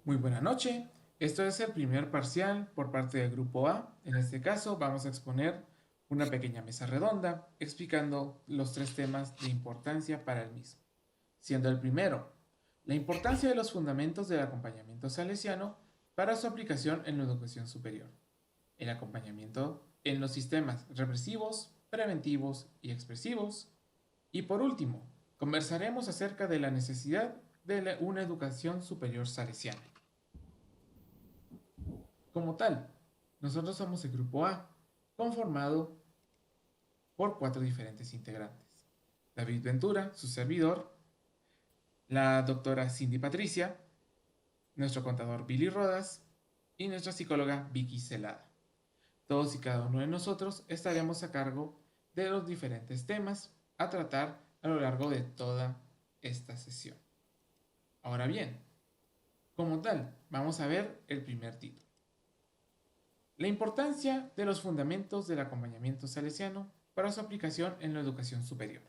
Muy buena noche. Esto es el primer parcial por parte del grupo A. En este caso vamos a exponer una pequeña mesa redonda explicando los tres temas de importancia para el mismo. Siendo el primero, la importancia de los fundamentos del acompañamiento salesiano para su aplicación en la educación superior. El acompañamiento en los sistemas represivos, preventivos y expresivos. Y por último, conversaremos acerca de la necesidad de una educación superior salesiana. Como tal, nosotros somos el grupo A, conformado por cuatro diferentes integrantes. David Ventura, su servidor, la doctora Cindy Patricia, nuestro contador Billy Rodas y nuestra psicóloga Vicky Celada. Todos y cada uno de nosotros estaremos a cargo de los diferentes temas a tratar a lo largo de toda esta sesión. Ahora bien, como tal, vamos a ver el primer título. La importancia de los fundamentos del acompañamiento salesiano para su aplicación en la educación superior.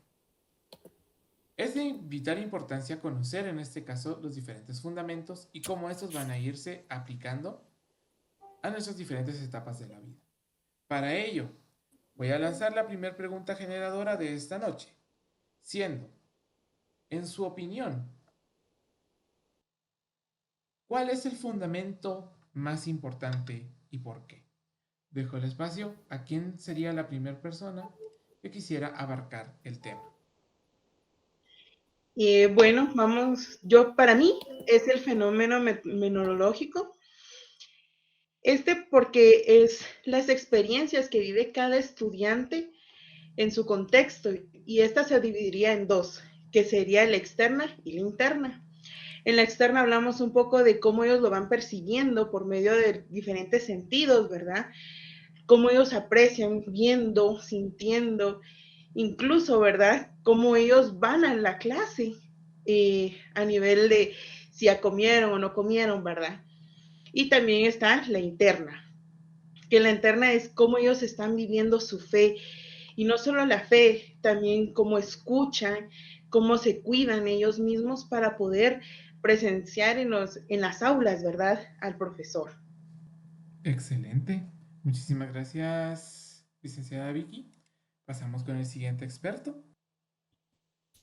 Es de vital importancia conocer en este caso los diferentes fundamentos y cómo estos van a irse aplicando a nuestras diferentes etapas de la vida. Para ello, voy a lanzar la primera pregunta generadora de esta noche, siendo, en su opinión, ¿cuál es el fundamento más importante y por qué? Dejo el espacio a quién sería la primera persona que quisiera abarcar el tema. Bueno, vamos, para mí es el fenómeno meteorológico. Porque es las experiencias que vive cada estudiante en su contexto y esta se dividiría en dos, que sería la externa y la interna. En la externa hablamos un poco de cómo ellos lo van percibiendo por medio de diferentes sentidos, ¿verdad? Cómo ellos aprecian, viendo, sintiendo, incluso, ¿verdad? Cómo ellos van a la clase a nivel de si ya comieron o no comieron, ¿verdad? Y también está la interna, que la interna es cómo ellos están viviendo su fe, y no solo la fe, también cómo escuchan, cómo se cuidan ellos mismos para poder presenciar en las aulas, ¿verdad?, al profesor. Excelente. Muchísimas gracias, licenciada Vicky. Pasamos con el siguiente experto.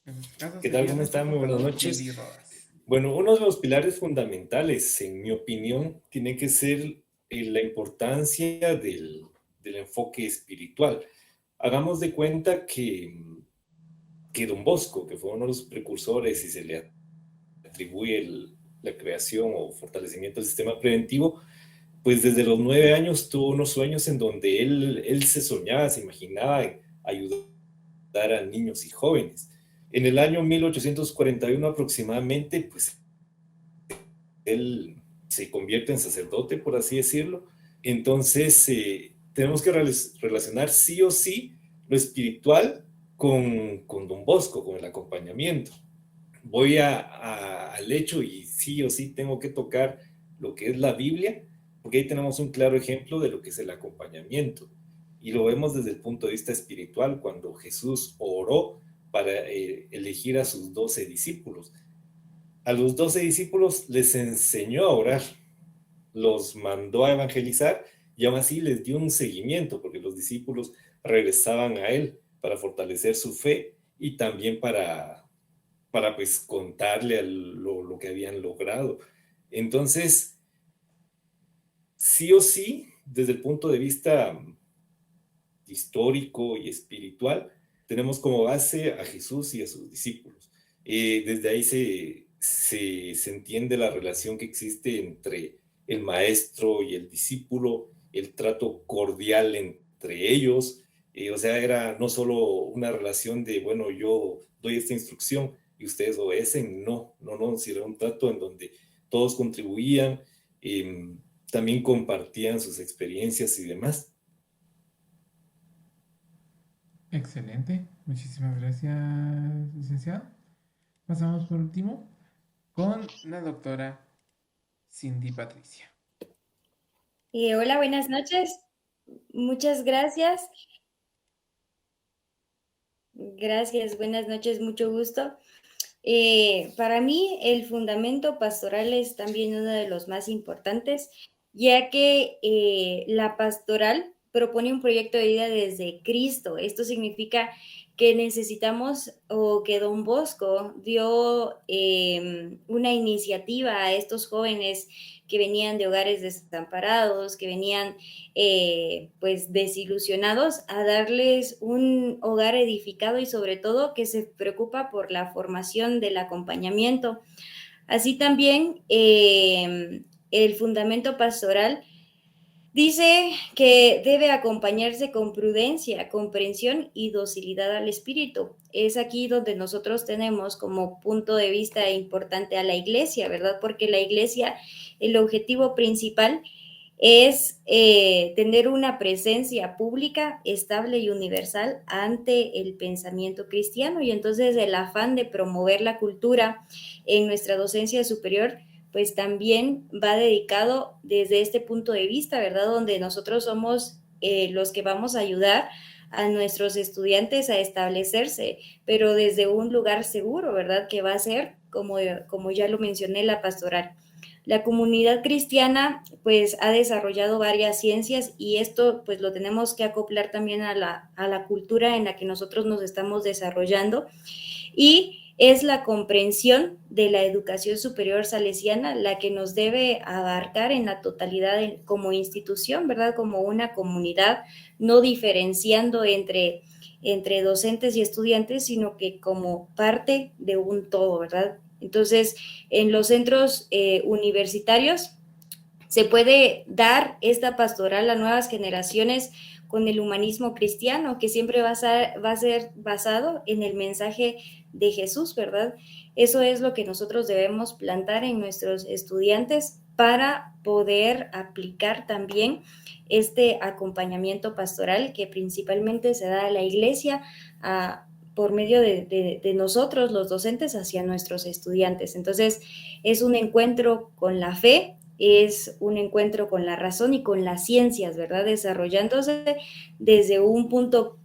En este caso ¿Qué tal? sería ¿Cómo nuestro están? Muy buenas contador noches. Billy Rodas. Bueno, uno de los pilares fundamentales, en mi opinión, tiene que ser la importancia del enfoque espiritual. Hagamos de cuenta que Don Bosco, que fue uno de los precursores y se le atribuye la creación o fortalecimiento del sistema preventivo, pues desde los 9 años tuvo unos sueños en donde él se soñaba, se imaginaba en ayudar a niños y jóvenes. En el año 1841 aproximadamente, pues él se convierte en sacerdote, por así decirlo. Entonces, tenemos que relacionar sí o sí lo espiritual con Don Bosco, con el acompañamiento. Voy al hecho y sí o sí tengo que tocar lo que es la Biblia, porque ahí tenemos un claro ejemplo de lo que es el acompañamiento. Y lo vemos desde el punto de vista espiritual, cuando Jesús oró para elegir a sus 12 discípulos. A los 12 discípulos les enseñó a orar, los mandó a evangelizar y aún así les dio un seguimiento, porque los discípulos regresaban a él para fortalecer su fe y también para pues contarle lo que habían logrado. Entonces, sí o sí, desde el punto de vista histórico y espiritual, tenemos como base a Jesús y a sus discípulos. Desde ahí se entiende la relación que existe entre el maestro y el discípulo, el trato cordial entre ellos. O sea, era no solo una relación de, bueno, yo doy esta instrucción y ustedes obedecen, no, sino era un trato en donde todos contribuían, también compartían sus experiencias y demás. Excelente. Muchísimas gracias, licenciado. Pasamos por último con la doctora Cindy Patricia. Hola, buenas noches. Muchas gracias. Gracias, buenas noches, mucho gusto. Para mí, el fundamento pastoral es también uno de los más importantes, ya que la pastoral propone un proyecto de vida desde Cristo. Esto significa que necesitamos, o que Don Bosco dio una iniciativa a estos jóvenes que venían de hogares desamparados, que venían pues desilusionados, a darles un hogar edificado y sobre todo que se preocupa por la formación del acompañamiento. Así también el fundamento pastoral dice que debe acompañarse con prudencia, comprensión y docilidad al espíritu. Es aquí donde nosotros tenemos como punto de vista importante a la iglesia, ¿verdad? Porque la iglesia, el objetivo principal es tener una presencia pública, estable y universal ante el pensamiento cristiano. Y entonces el afán de promover la cultura en nuestra docencia superior pues también va dedicado desde este punto de vista, ¿verdad? Donde nosotros somos los que vamos a ayudar a nuestros estudiantes a establecerse, pero desde un lugar seguro, ¿verdad? Que va a ser, como ya lo mencioné, la pastoral. La comunidad cristiana pues ha desarrollado varias ciencias y esto pues lo tenemos que acoplar también a la cultura en la que nosotros nos estamos desarrollando, y es la comprensión de la educación superior salesiana la que nos debe abarcar en la totalidad como institución, ¿verdad? Como una comunidad, no diferenciando entre docentes y estudiantes, sino que como parte de un todo, ¿verdad? Entonces, en los centros universitarios se puede dar esta pastoral a nuevas generaciones con el humanismo cristiano, que siempre va a ser basado en el mensaje de Jesús, ¿verdad? Eso es lo que nosotros debemos plantar en nuestros estudiantes para poder aplicar también este acompañamiento pastoral que principalmente se da a la iglesia por medio de nosotros, los docentes, hacia nuestros estudiantes. Entonces, es un encuentro con la fe, es un encuentro con la razón y con las ciencias, ¿verdad? Desarrollándose desde un punto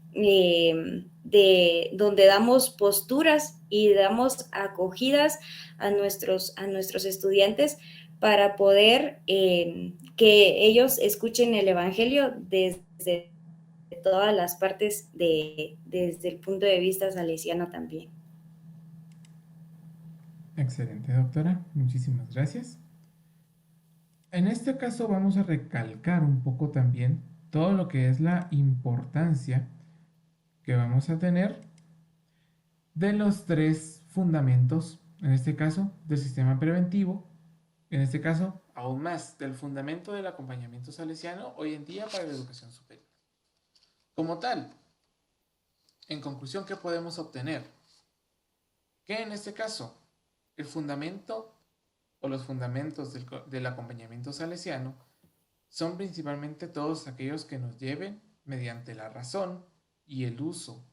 donde damos posturas y damos acogidas a nuestros estudiantes para poder que ellos escuchen el Evangelio desde todas las partes, desde el punto de vista salesiano también. Excelente, doctora. Muchísimas gracias. En este caso vamos a recalcar un poco también todo lo que es la importancia que vamos a tener de los tres fundamentos, en este caso del sistema preventivo, en este caso aún más del fundamento del acompañamiento salesiano hoy en día para la educación superior. Como tal, en conclusión, ¿qué podemos obtener? Que en este caso el fundamento o los fundamentos del acompañamiento salesiano son principalmente todos aquellos que nos lleven mediante la razón y el uso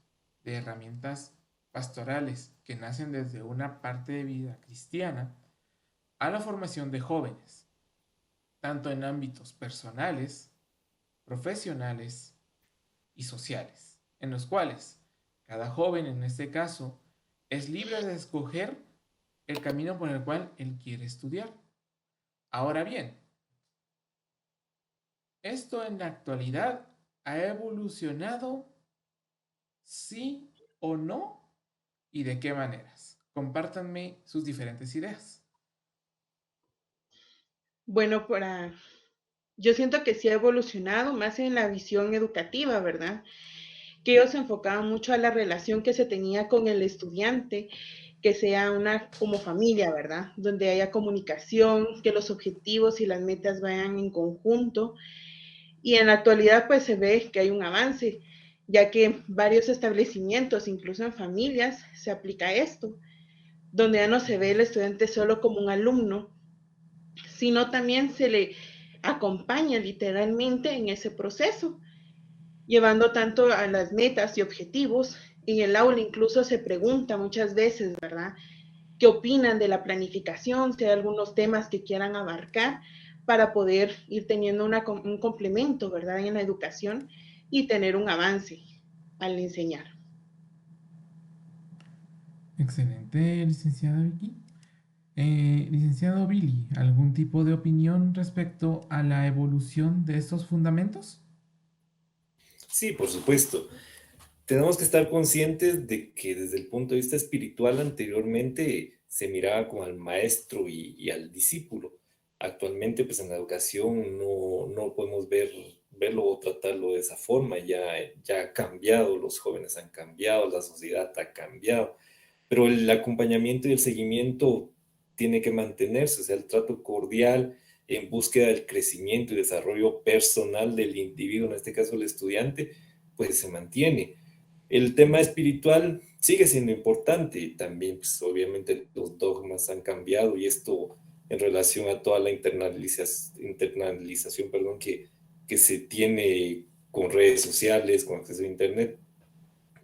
de herramientas pastorales que nacen desde una parte de vida cristiana a la formación de jóvenes, tanto en ámbitos personales, profesionales y sociales, en los cuales cada joven en este caso es libre de escoger el camino por el cual él quiere estudiar. Ahora bien, esto en la actualidad ha evolucionado, sí o no, y de qué maneras. Compártanme sus diferentes ideas. Bueno, yo siento que sí ha evolucionado más en la visión educativa, ¿verdad? Que ellos se enfocaban mucho a la relación que se tenía con el estudiante, que sea una como familia, ¿verdad? Donde haya comunicación, que los objetivos y las metas vayan en conjunto. Y en la actualidad pues se ve que hay un avance, ya que varios establecimientos, incluso en familias, se aplica esto, donde ya no se ve el estudiante solo como un alumno, sino también se le acompaña literalmente en ese proceso, llevando tanto a las metas y objetivos. En el aula incluso se pregunta muchas veces, ¿verdad? ¿Qué opinan de la planificación? Si hay algunos temas que quieran abarcar para poder ir teniendo un complemento, ¿verdad? En la educación y tener un avance al enseñar. Excelente, licenciada Vicky. Licenciado Billy, ¿algún tipo de opinión respecto a la evolución de estos fundamentos? Sí, por supuesto. Tenemos que estar conscientes de que desde el punto de vista espiritual anteriormente se miraba como al maestro y al discípulo. Actualmente, pues en la educación no podemos verlo o tratarlo de esa forma. Ya ha cambiado, los jóvenes han cambiado, la sociedad ha cambiado, pero el acompañamiento y el seguimiento tiene que mantenerse, o sea, el trato cordial en búsqueda del crecimiento y desarrollo personal del individuo, en este caso el estudiante, pues se mantiene. El tema espiritual sigue siendo importante. También, pues, obviamente, los dogmas han cambiado y esto en relación a toda la internalización, perdón, que se tiene con redes sociales, con acceso a Internet.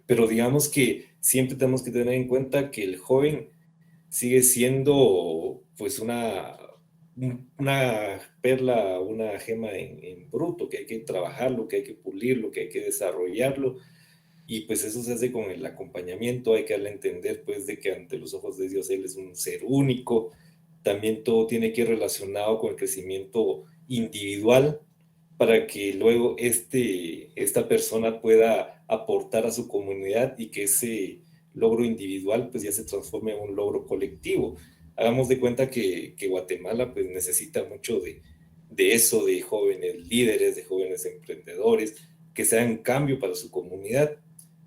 Pero digamos que siempre tenemos que tener en cuenta que el joven sigue siendo pues una perla, una gema en bruto, que hay que trabajarlo, que hay que pulirlo, que hay que desarrollarlo y pues eso se hace con el acompañamiento, hay que darle a entender pues de que ante los ojos de Dios Él es un ser único, también todo tiene que ir relacionado con el crecimiento individual para que luego esta persona pueda aportar a su comunidad y que ese logro individual pues ya se transforme en un logro colectivo. Hagamos de cuenta que Guatemala pues necesita mucho de eso, de jóvenes líderes, de jóvenes emprendedores, que sean cambio para su comunidad.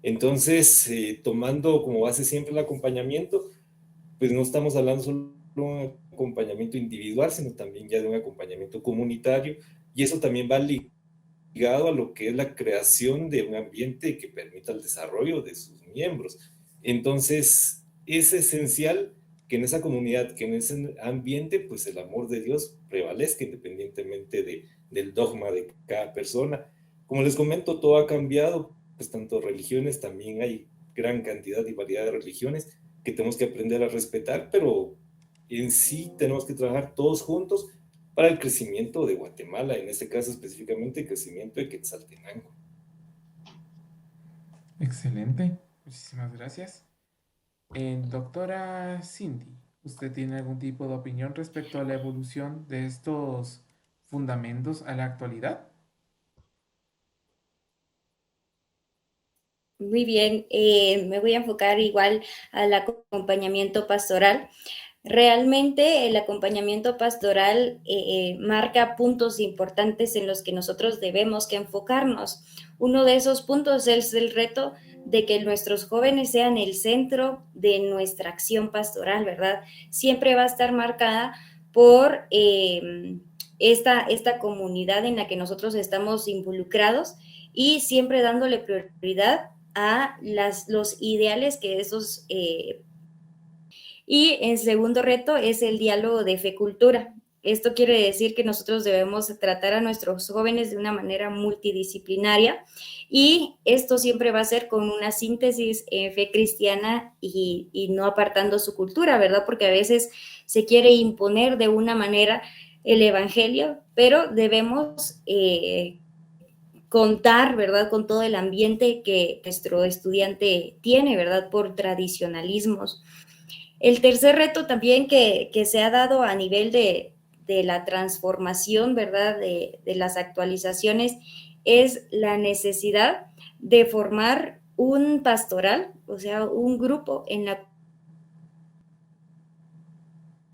Entonces, tomando como base siempre el acompañamiento, pues no estamos hablando solo de un acompañamiento individual, sino también ya de un acompañamiento comunitario, y eso también va ligado a lo que es la creación de un ambiente que permita el desarrollo de sus miembros. Entonces, es esencial que en esa comunidad, que en ese ambiente, pues el amor de Dios prevalezca independientemente del dogma de cada persona. Como les comento, todo ha cambiado, pues tanto religiones, también hay gran cantidad y variedad de religiones que tenemos que aprender a respetar, pero en sí tenemos que trabajar todos juntos para el crecimiento de Guatemala, en este caso específicamente el crecimiento de Quetzaltenango. Excelente, muchísimas gracias. Doctora Cindy, ¿usted tiene algún tipo de opinión respecto a la evolución de estos fundamentos a la actualidad? Muy bien, me voy a enfocar igual al acompañamiento pastoral. Realmente el acompañamiento pastoral marca puntos importantes en los que nosotros debemos que enfocarnos. Uno de esos puntos es el reto de que nuestros jóvenes sean el centro de nuestra acción pastoral, ¿verdad? Siempre va a estar marcada por esta comunidad en la que nosotros estamos involucrados y siempre dándole prioridad a los ideales que esos y el segundo reto es el diálogo de fe-cultura. Esto quiere decir que nosotros debemos tratar a nuestros jóvenes de una manera multidisciplinaria y esto siempre va a ser con una síntesis en fe cristiana y no apartando su cultura, ¿verdad? Porque a veces se quiere imponer de una manera el evangelio, pero debemos contar, ¿verdad? Con todo el ambiente que nuestro estudiante tiene, ¿verdad? Por tradicionalismos. El tercer reto también que se ha dado a nivel de la transformación, ¿verdad? De las actualizaciones es la necesidad de formar un pastoral, o sea, un grupo en la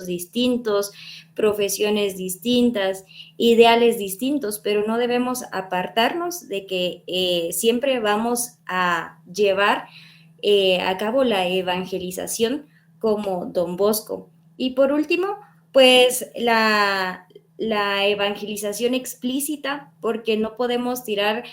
distintos, profesiones distintas, ideales distintos, pero no debemos apartarnos de que siempre vamos a llevar a cabo la evangelización como Don Bosco. Y por último, pues la evangelización explícita, porque no podemos tirar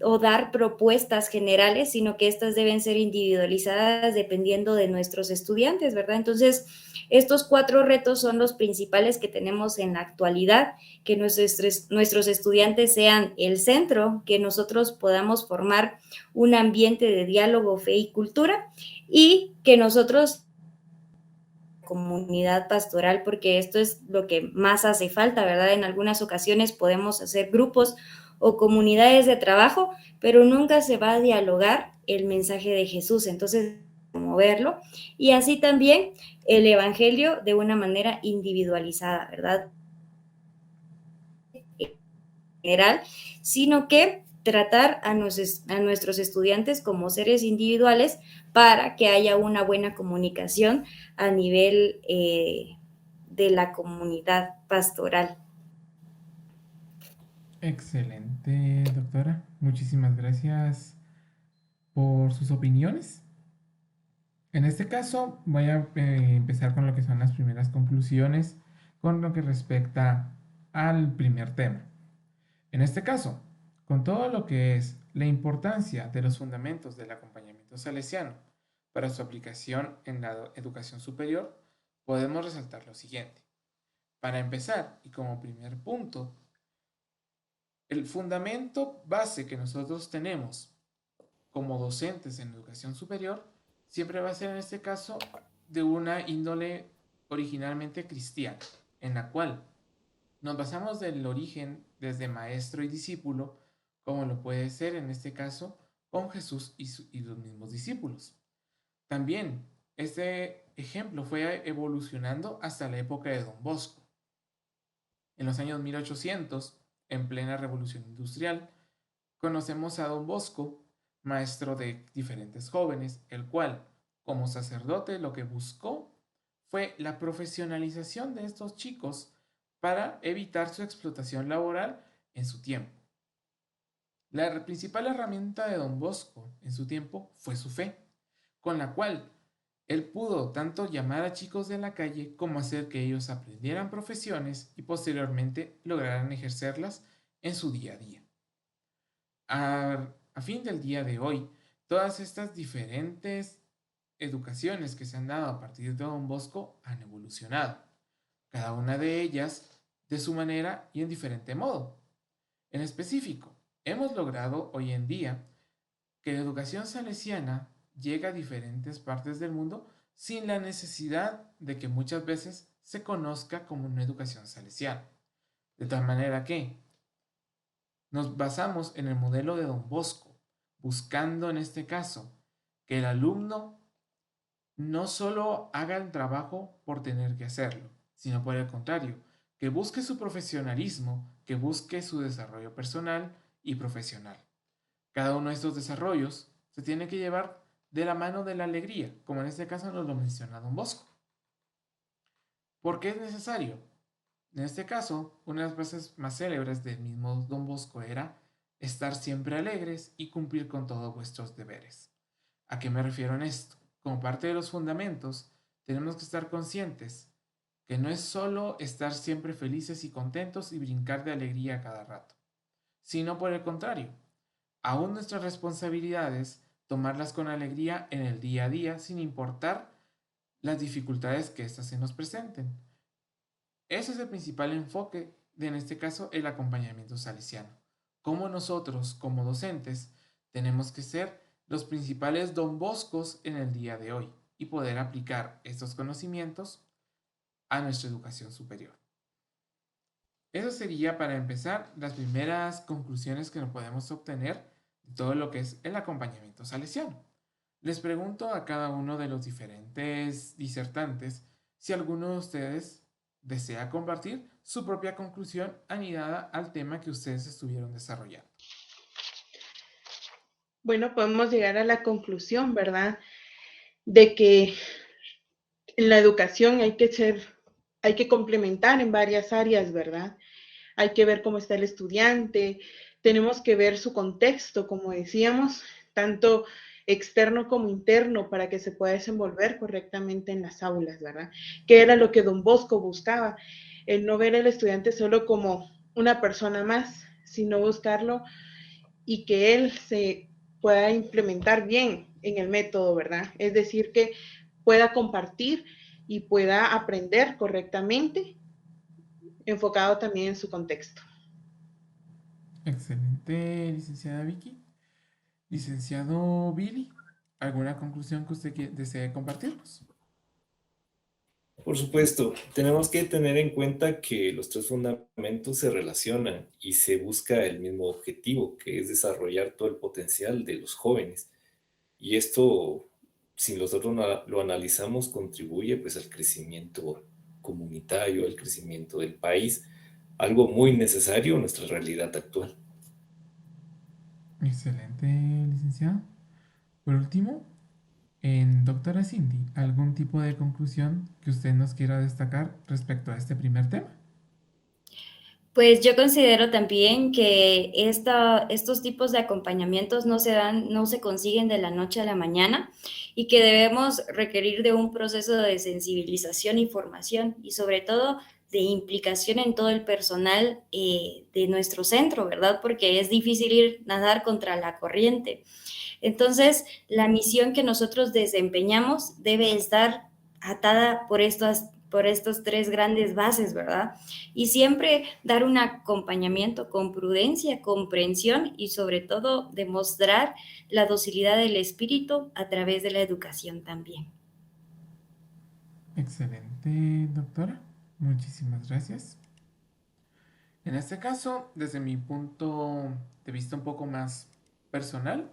o dar propuestas generales, sino que estas deben ser individualizadas dependiendo de nuestros estudiantes, ¿verdad? Entonces, estos 4 retos son los principales que tenemos en la actualidad, que nuestros estudiantes sean el centro, que nosotros podamos formar un ambiente de diálogo, fe y cultura, y que nosotros comunidad pastoral, porque esto es lo que más hace falta, ¿verdad? En algunas ocasiones podemos hacer grupos o comunidades de trabajo, pero nunca se va a dialogar el mensaje de Jesús. Entonces, promoverlo, y así también el Evangelio de una manera individualizada, ¿verdad? General, sino que tratar a nuestros estudiantes como seres individuales para que haya una buena comunicación a nivel de la comunidad pastoral. Excelente, doctora. Muchísimas gracias por sus opiniones. En este caso, voy a empezar con lo que son las primeras conclusiones con lo que respecta al primer tema. En este caso, con todo lo que es la importancia de los fundamentos del acompañamiento salesiano para su aplicación en la educación superior, podemos resaltar lo siguiente. Para empezar, y como primer punto, el fundamento base que nosotros tenemos como docentes en educación superior siempre va a ser en este caso de una índole originalmente cristiana, en la cual nos basamos del origen desde maestro y discípulo, como lo puede ser en este caso con Jesús y los mismos discípulos. También este ejemplo fue evolucionando hasta la época de Don Bosco. En los años 1800, en plena revolución industrial, conocemos a Don Bosco, maestro de diferentes jóvenes, el cual, como sacerdote, lo que buscó fue la profesionalización de estos chicos para evitar su explotación laboral en su tiempo. La principal herramienta de Don Bosco en su tiempo fue su fe, con la cual él pudo tanto llamar a chicos de la calle como hacer que ellos aprendieran profesiones y posteriormente lograran ejercerlas en su día a día. A fin del día de hoy, todas estas diferentes educaciones que se han dado a partir de Don Bosco han evolucionado, cada una de ellas de su manera y en diferente modo. En específico, hemos logrado hoy en día que la educación salesiana llega a diferentes partes del mundo sin la necesidad de que muchas veces se conozca como una educación salesiana. De tal manera que nos basamos en el modelo de Don Bosco, buscando en este caso que el alumno no solo haga el trabajo por tener que hacerlo, sino por el contrario, que busque su profesionalismo, que busque su desarrollo personal y profesional. Cada uno de estos desarrollos se tiene que llevar de la mano de la alegría, como en este caso nos lo menciona Don Bosco. ¿Por qué es necesario? En este caso, una de las frases más célebres del mismo Don Bosco era estar siempre alegres y cumplir con todos vuestros deberes. ¿A qué me refiero en esto? Como parte de los fundamentos, tenemos que estar conscientes que no es solo estar siempre felices y contentos y brincar de alegría a cada rato, sino por el contrario, aún nuestras responsabilidades, tomarlas con alegría en el día a día sin importar las dificultades que éstas se nos presenten. Ese es el principal enfoque de, en este caso, el acompañamiento salesiano. Cómo nosotros, como docentes, tenemos que ser los principales Don Boscos en el día de hoy y poder aplicar estos conocimientos a nuestra educación superior. Eso sería, para empezar, las primeras conclusiones que nos podemos obtener de todo lo que es el acompañamiento salesiano. Les pregunto a cada uno de los diferentes disertantes si alguno de ustedes desea compartir su propia conclusión anidada al tema que ustedes estuvieron desarrollando. Bueno, podemos llegar a la conclusión, ¿verdad? De que en la educación hay que complementar en varias áreas, ¿verdad? Hay que ver cómo está el estudiante, tenemos que ver su contexto, como decíamos, tanto externo como interno, para que se pueda desenvolver correctamente en las aulas, ¿verdad? Que era lo que Don Bosco buscaba, el no ver al estudiante solo como una persona más, sino buscarlo y que él se pueda implementar bien en el método, ¿verdad? Es decir, que pueda compartir y pueda aprender correctamente, enfocado también en su contexto. Excelente, licenciada Vicky. Licenciado Billy, ¿alguna conclusión que usted desee compartirnos? Por supuesto, tenemos que tener en cuenta que los tres fundamentos se relacionan y se busca el mismo objetivo, que es desarrollar todo el potencial de los jóvenes. Y esto si nosotros lo analizamos, contribuye pues al crecimiento comunitario, al crecimiento del país, algo muy necesario en nuestra realidad actual. Excelente, licenciado. Por último, doctora Cindy, ¿algún tipo de conclusión que usted nos quiera destacar respecto a este primer tema? Pues yo considero también que estos tipos de acompañamientos no se dan, no se consiguen de la noche a la mañana y que debemos requerir de un proceso de sensibilización y formación y sobre todo de implicación en todo el personal de nuestro centro, ¿verdad? Porque es difícil ir nadar contra la corriente. Entonces, la misión que nosotros desempeñamos debe estar atada por estos tres grandes bases, ¿verdad? Y siempre dar un acompañamiento con prudencia, comprensión y sobre todo demostrar la docilidad del espíritu a través de la educación también. Excelente, doctora. Muchísimas gracias. En este caso, desde mi punto de vista un poco más personal,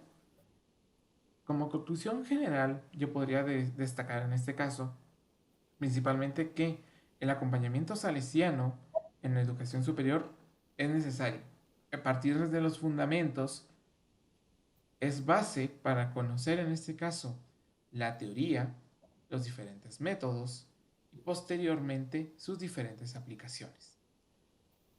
como conclusión general, yo podría destacar en este caso principalmente que el acompañamiento salesiano en la educación superior es necesario. A partir de los fundamentos es base para conocer en este caso la teoría, los diferentes métodos y posteriormente sus diferentes aplicaciones.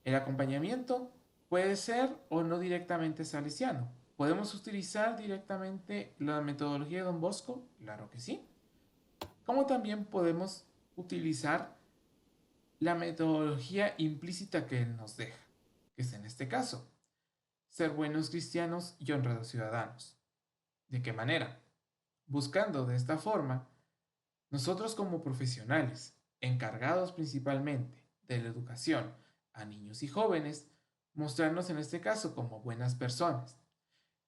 El acompañamiento puede ser o no directamente salesiano. ¿Podemos utilizar directamente la metodología de Don Bosco? Claro que sí. Como también podemos utilizar la metodología implícita que Él nos deja, que es en este caso, ser buenos cristianos y honrados ciudadanos. ¿De qué manera? Buscando de esta forma, nosotros como profesionales, encargados principalmente de la educación a niños y jóvenes, mostrarnos en este caso como buenas personas.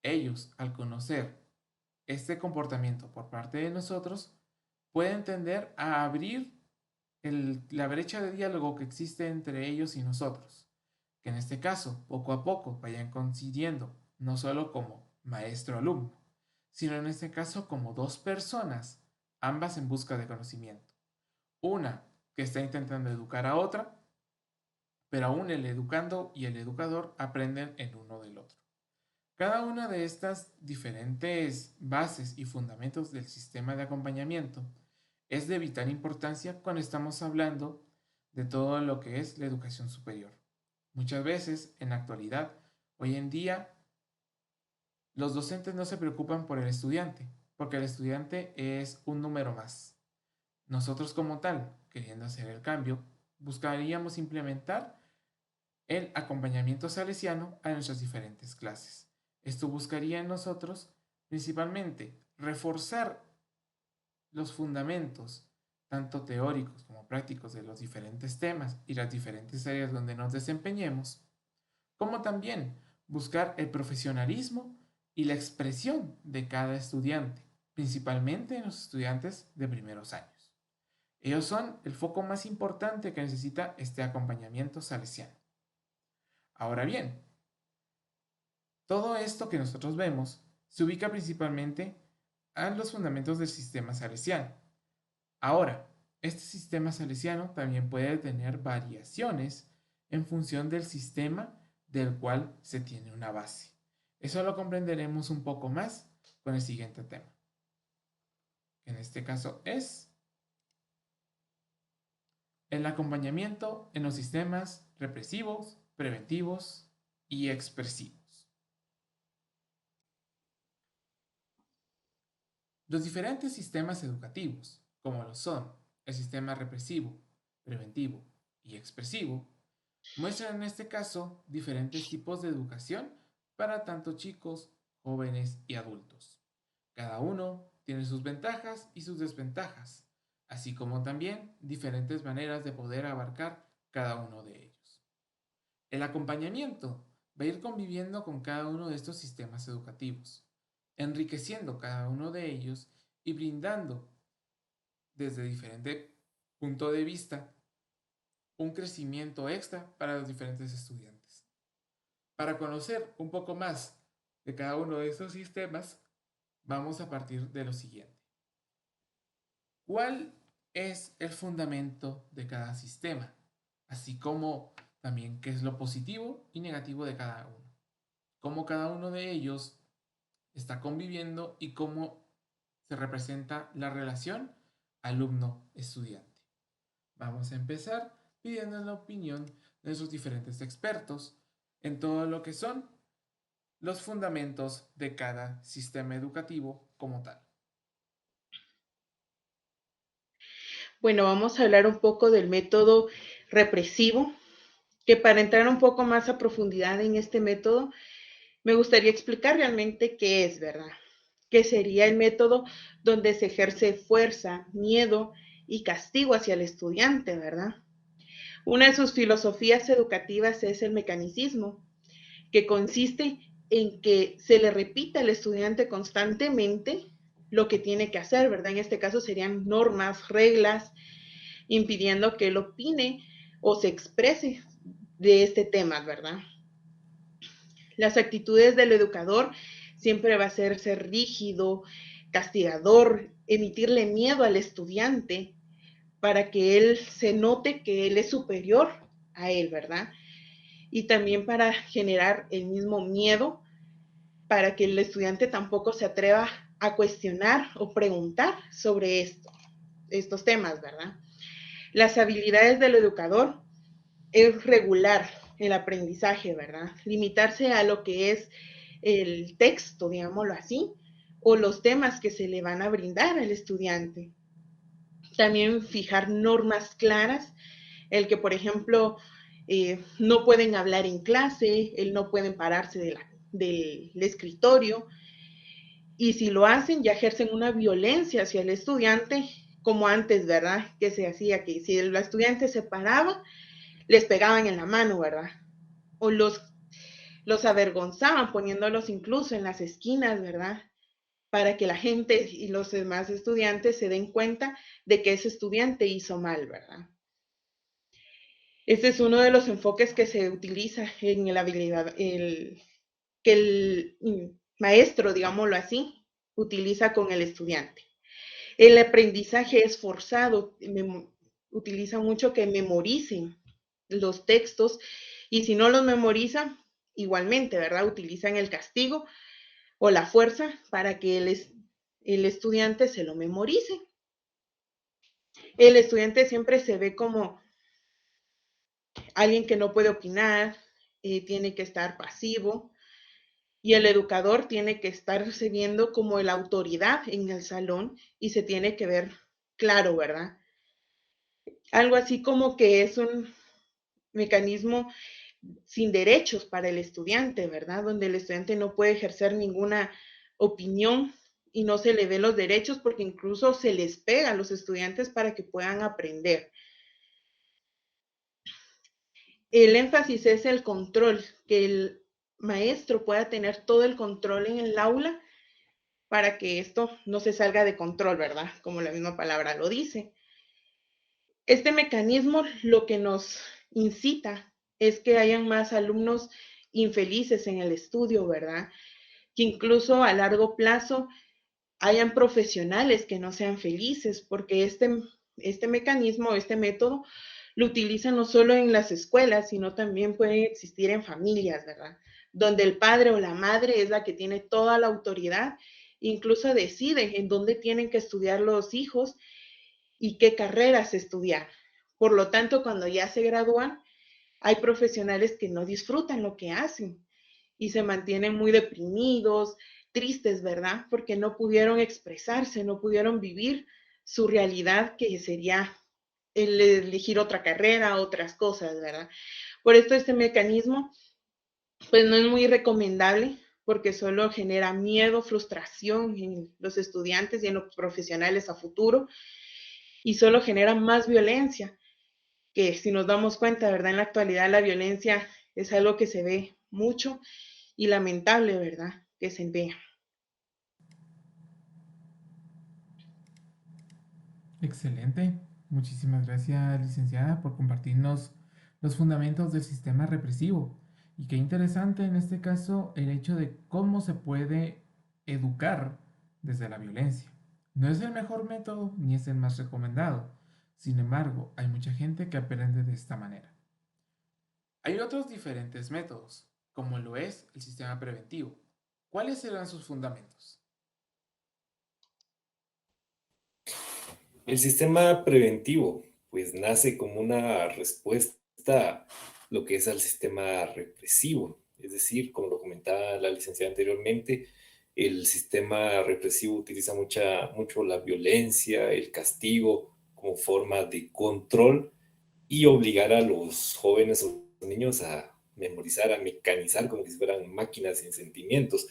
Ellos, al conocer este comportamiento por parte de nosotros, pueden tender a abrir la brecha de diálogo que existe entre ellos y nosotros, que en este caso, poco a poco, vayan coincidiendo, no solo como maestro-alumno, sino en este caso como dos personas, ambas en busca de conocimiento. Una que está intentando educar a otra, pero aún el educando y el educador aprenden el uno del otro. Cada una de estas diferentes bases y fundamentos del sistema de acompañamiento es de vital importancia cuando estamos hablando de todo lo que es la educación superior. Muchas veces, en la actualidad, hoy en día, los docentes no se preocupan por el estudiante, porque el estudiante es un número más. Nosotros como tal, queriendo hacer el cambio, buscaríamos implementar el acompañamiento salesiano a nuestras diferentes clases. Esto buscaría en nosotros principalmente reforzar los fundamentos, tanto teóricos como prácticos, de los diferentes temas y las diferentes áreas donde nos desempeñemos, como también buscar el profesionalismo y la expresión de cada estudiante, principalmente en los estudiantes de primeros años. Ellos son el foco más importante que necesita este acompañamiento salesiano. Ahora bien, todo esto que nosotros vemos se ubica principalmente en los fundamentos del sistema salesiano. Ahora, este sistema salesiano también puede tener variaciones en función del sistema del cual se tiene una base. Eso lo comprenderemos un poco más con el siguiente tema, que en este caso es el acompañamiento en los sistemas represivos, preventivos y expresivos. Los diferentes sistemas educativos, como lo son el sistema represivo, preventivo y expresivo, muestran en este caso diferentes tipos de educación para tanto chicos, jóvenes y adultos. Cada uno tiene sus ventajas y sus desventajas, así como también diferentes maneras de poder abarcar cada uno de ellos. El acompañamiento va a ir conviviendo con cada uno de estos sistemas educativos, enriqueciendo cada uno de ellos y brindando desde diferente punto de vista un crecimiento extra para los diferentes estudiantes. Para conocer un poco más de cada uno de estos sistemas, vamos a partir de lo siguiente. ¿Cuál es el fundamento de cada sistema? Así como también qué es lo positivo y negativo de cada uno. Cómo cada uno de ellos está conviviendo y cómo se representa la relación alumno-estudiante. Vamos a empezar pidiendo la opinión de nuestros diferentes expertos en todo lo que son los fundamentos de cada sistema educativo como tal. Bueno, vamos a hablar un poco del método represivo, que para entrar un poco más a profundidad en este método, me gustaría explicar realmente qué es, ¿verdad? Que sería el método donde se ejerce fuerza, miedo y castigo hacia el estudiante, ¿verdad? Una de sus filosofías educativas es el mecanicismo, que consiste en que se le repita al estudiante constantemente lo que tiene que hacer, ¿verdad? En este caso serían normas, reglas, impidiendo que él opine o se exprese de este tema, ¿verdad? Las actitudes del educador siempre va a ser rígido, castigador, emitirle miedo al estudiante para que él se note que él es superior a él, ¿verdad? Y también para generar el mismo miedo para que el estudiante tampoco se atreva a cuestionar o preguntar sobre estos temas, ¿verdad? Las habilidades del educador es regular el aprendizaje, ¿verdad? Limitarse a lo que es el texto, digámoslo así, o los temas que se le van a brindar al estudiante. También fijar normas claras, el que, por ejemplo, no pueden hablar en clase, el no pueden pararse del escritorio, y si lo hacen ya ejercen una violencia hacia el estudiante, como antes, ¿verdad? Que se hacía que si el estudiante se paraba, les pegaban en la mano, ¿verdad? O los avergonzaban poniéndolos incluso en las esquinas, ¿verdad? Para que la gente y los demás estudiantes se den cuenta de que ese estudiante hizo mal, ¿verdad? Este es uno de los enfoques que se utiliza en la habilidad, que el maestro, digámoslo así, utiliza con el estudiante. El aprendizaje es forzado, utiliza mucho que memoricen los textos y si no los memorizan, igualmente, ¿verdad? Utilizan el castigo o la fuerza para que el estudiante se lo memorice. El estudiante siempre se ve como alguien que no puede opinar, tiene que estar pasivo y el educador tiene que estarse viendo como la autoridad en el salón y se tiene que ver claro, ¿verdad? Algo así como que es un mecanismo sin derechos para el estudiante, ¿verdad? Donde el estudiante no puede ejercer ninguna opinión y no se le ve los derechos porque incluso se les pega a los estudiantes para que puedan aprender. El énfasis es el control, que el maestro pueda tener todo el control en el aula para que esto no se salga de control, ¿verdad? Como la misma palabra lo dice. Este mecanismo lo que nos incita es que hayan más alumnos infelices en el estudio, ¿verdad? Que incluso a largo plazo hayan profesionales que no sean felices, porque este mecanismo, este método, lo utilizan no solo en las escuelas, sino también puede existir en familias, ¿verdad? Donde el padre o la madre es la que tiene toda la autoridad, incluso decide en dónde tienen que estudiar los hijos y qué carreras estudiar. Por lo tanto, cuando ya se gradúan, hay profesionales que no disfrutan lo que hacen y se mantienen muy deprimidos, tristes, ¿verdad? Porque no pudieron expresarse, no pudieron vivir su realidad, que sería el elegir otra carrera, otras cosas, ¿verdad? Por esto este mecanismo, pues no es muy recomendable porque solo genera miedo, frustración en los estudiantes y en los profesionales a futuro y solo genera más violencia, que si nos damos cuenta, ¿verdad? En la actualidad la violencia es algo que se ve mucho y lamentable, ¿verdad? Que se vea. Excelente. Muchísimas gracias, licenciada, por compartirnos los fundamentos del sistema represivo. Y qué interesante en este caso el hecho de cómo se puede educar desde la violencia. No es el mejor método ni es el más recomendado. Sin embargo, hay mucha gente que aprende de esta manera. Hay otros diferentes métodos, como lo es el sistema preventivo. ¿Cuáles serán sus fundamentos? El sistema preventivo, pues nace como una respuesta a lo que es al sistema represivo. Es decir, como lo comentaba la licenciada anteriormente, el sistema represivo utiliza mucho la violencia, el castigo como forma de control y obligar a los jóvenes o niños a memorizar, a mecanizar como si fueran máquinas sin sentimientos.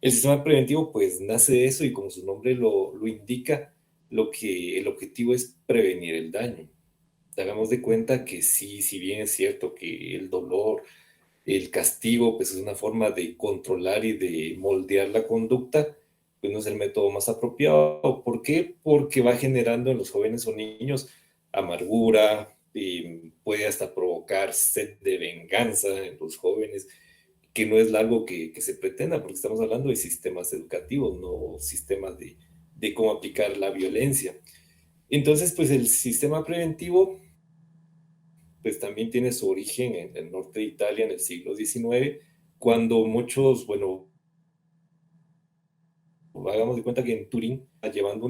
El sistema preventivo pues nace de eso y como su nombre lo indica, el objetivo es prevenir el daño. Hagamos de cuenta que sí, si bien es cierto que el dolor, el castigo, pues es una forma de controlar y de moldear la conducta, pues no es el método más apropiado. ¿Por qué? Porque va generando en los jóvenes o niños amargura, puede hasta provocar sed de venganza en los jóvenes, que no es algo que se pretenda, porque estamos hablando de sistemas educativos, no sistemas de cómo aplicar la violencia. Entonces, pues el sistema preventivo pues también tiene su origen en el norte de Italia en el siglo XIX, cuando muchos, bueno, hagamos de cuenta que en Turín, llevando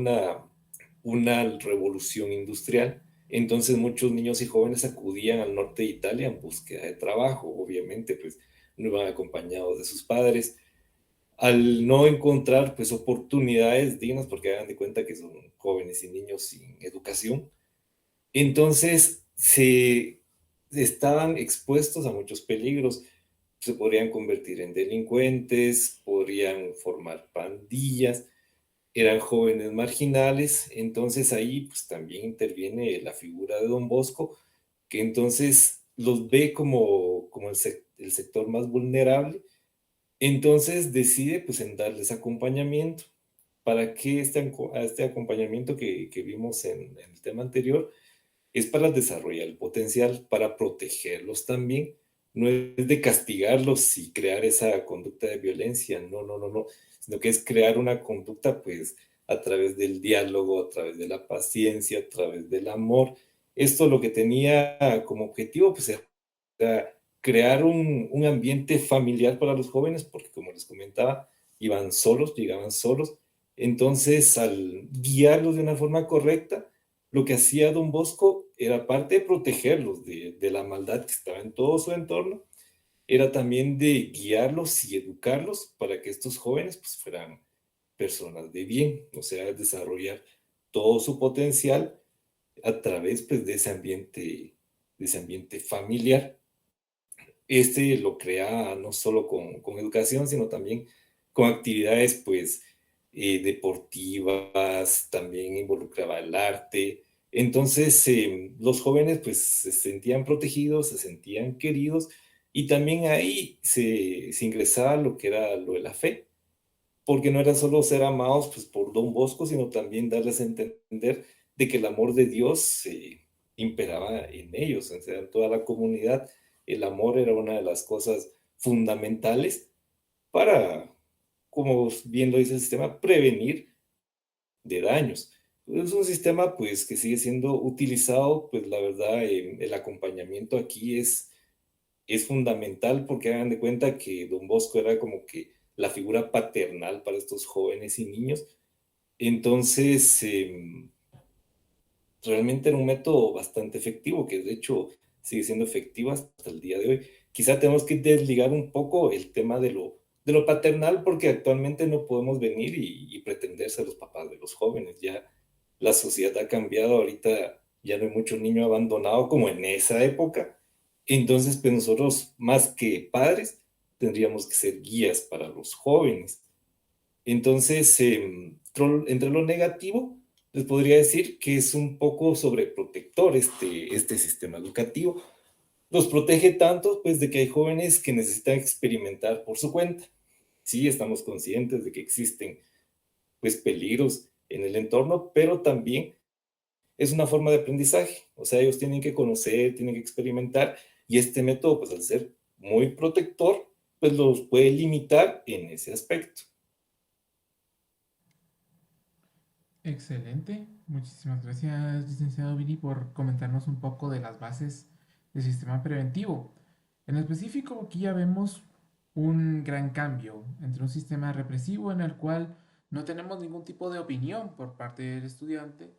una revolución industrial, entonces muchos niños y jóvenes acudían al norte de Italia en búsqueda de trabajo, obviamente, pues no iban acompañados de sus padres. Al no encontrar pues oportunidades dignas, porque hagan de cuenta que son jóvenes y niños sin educación, entonces se estaban expuestos a muchos peligros. Se podrían convertir en delincuentes, podrían formar pandillas, eran jóvenes marginales. Entonces ahí pues también interviene la figura de Don Bosco, que entonces los ve como el sector más vulnerable. Entonces decide pues en darles acompañamiento. ¿Para qué este acompañamiento que vimos en el tema anterior? Es para desarrollar el potencial, para protegerlos también. No es de castigarlos y crear esa conducta de violencia, no, no, no, no, sino que es crear una conducta pues a través del diálogo, a través de la paciencia, a través del amor. Esto lo que tenía como objetivo pues era crear un ambiente familiar para los jóvenes, porque como les comentaba, iban solos, llegaban solos. Entonces, al guiarlos de una forma correcta, lo que hacía Don Bosco era, aparte de protegerlos de la maldad que estaba en todo su entorno, era también de guiarlos y educarlos para que estos jóvenes pues, fueran personas de bien, o sea, desarrollar todo su potencial a través pues, de ese ambiente familiar. Este lo crea no solo con educación, sino también con actividades pues deportivas, también involucraba el arte. Entonces los jóvenes pues se sentían protegidos, se sentían queridos y también ahí se ingresaba lo que era lo de la fe, porque no era solo ser amados pues, por Don Bosco, sino también darles a entender de que el amor de Dios imperaba en ellos, o sea, en toda la comunidad. El amor era una de las cosas fundamentales para, como bien lo dice el sistema, prevenir de daños. Es un sistema pues que sigue siendo utilizado, pues la verdad, el acompañamiento aquí es fundamental porque hagan de cuenta que Don Bosco era como que la figura paternal para estos jóvenes y niños. Entonces, realmente era un método bastante efectivo, que de hecho sigue siendo efectivo hasta el día de hoy. Quizá tenemos que desligar un poco el tema de lo paternal porque actualmente no podemos venir y pretender ser los papás de los jóvenes. Ya la sociedad ha cambiado, ahorita ya no hay mucho niño abandonado como en esa época. Entonces, pues nosotros, más que padres, tendríamos que ser guías para los jóvenes. Entonces, entre lo negativo, les podría decir que es un poco sobreprotector este sistema educativo. Los protege tanto, pues, de que hay jóvenes que necesitan experimentar por su cuenta. Sí, estamos conscientes de que existen, pues, peligros en el entorno, pero también es una forma de aprendizaje. O sea, ellos tienen que conocer, tienen que experimentar, y este método, pues, al ser muy protector, pues, los puede limitar en ese aspecto. Excelente. Muchísimas gracias, licenciado Vini, por comentarnos un poco de las bases del sistema preventivo. En específico, aquí ya vemos un gran cambio entre un sistema represivo en el cual no tenemos ningún tipo de opinión por parte del estudiante,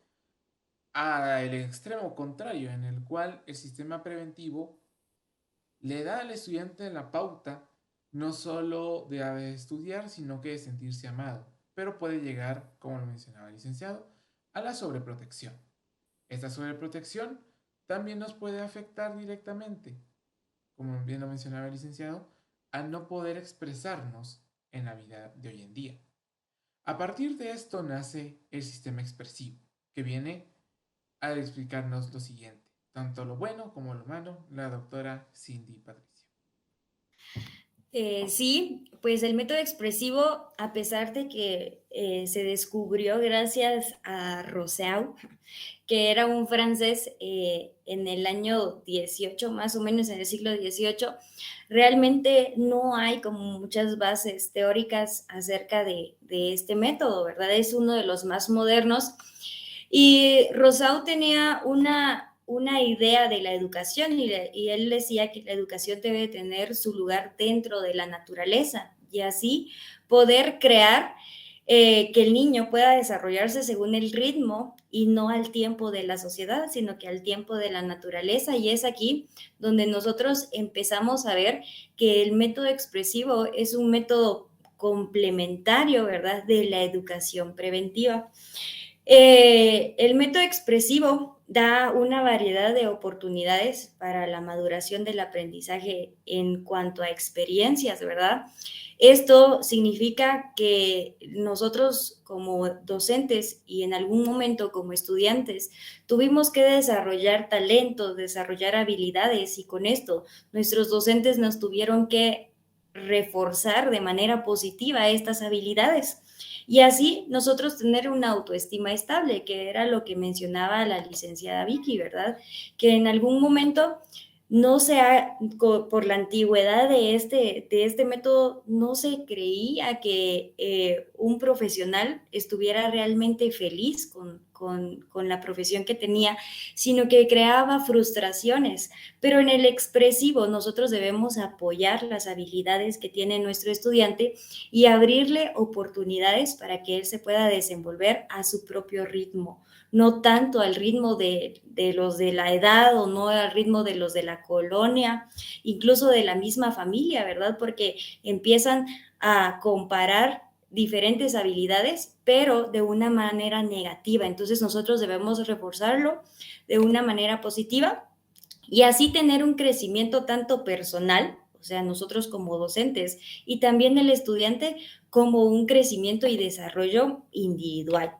al extremo contrario, en el cual el sistema preventivo le da al estudiante la pauta no solo de estudiar, sino que de sentirse amado, pero puede llegar, como lo mencionaba el licenciado, a la sobreprotección. Esta sobreprotección también nos puede afectar directamente, como bien lo mencionaba el licenciado, a no poder expresarnos en la vida de hoy en día. A partir de esto nace el sistema expresivo, que viene a explicarnos lo siguiente, tanto lo bueno como lo malo, la doctora Cindy Patricia. Sí, pues el método expresivo, a pesar de que se descubrió gracias a Rousseau, que era un francés en el año 18, más o menos en el siglo XVIII, realmente no hay como muchas bases teóricas acerca de este método, ¿verdad? Es uno de los más modernos. Y Rousseau tenía una idea de la educación y él decía que la educación debe tener su lugar dentro de la naturaleza y así poder crear que el niño pueda desarrollarse según el ritmo y no al tiempo de la sociedad, sino que al tiempo de la naturaleza. Y es aquí donde nosotros empezamos a ver que el método expresivo es un método complementario, ¿verdad?, de la educación preventiva. El método expresivo da una variedad de oportunidades para la maduración del aprendizaje en cuanto a experiencias, ¿verdad? Esto significa que nosotros como docentes y en algún momento como estudiantes tuvimos que desarrollar talentos, desarrollar habilidades y con esto nuestros docentes nos tuvieron que reforzar de manera positiva estas habilidades. Y así nosotros tener una autoestima estable, que era lo que mencionaba la licenciada Vicky, ¿verdad? Que en algún momento no se ha, por la antigüedad de este método, no se creía que un profesional estuviera realmente feliz con la profesión que tenía, sino que creaba frustraciones. Pero en el expresivo nosotros debemos apoyar las habilidades que tiene nuestro estudiante y abrirle oportunidades para que él se pueda desenvolver a su propio ritmo, no tanto al ritmo de los de la edad o no al ritmo de los de la colonia, incluso de la misma familia, ¿verdad? Porque empiezan a comparar diferentes habilidades, pero de una manera negativa. Entonces nosotros debemos reforzarlo de una manera positiva y así tener un crecimiento tanto personal, o sea, nosotros como docentes, y también el estudiante como un crecimiento y desarrollo individual.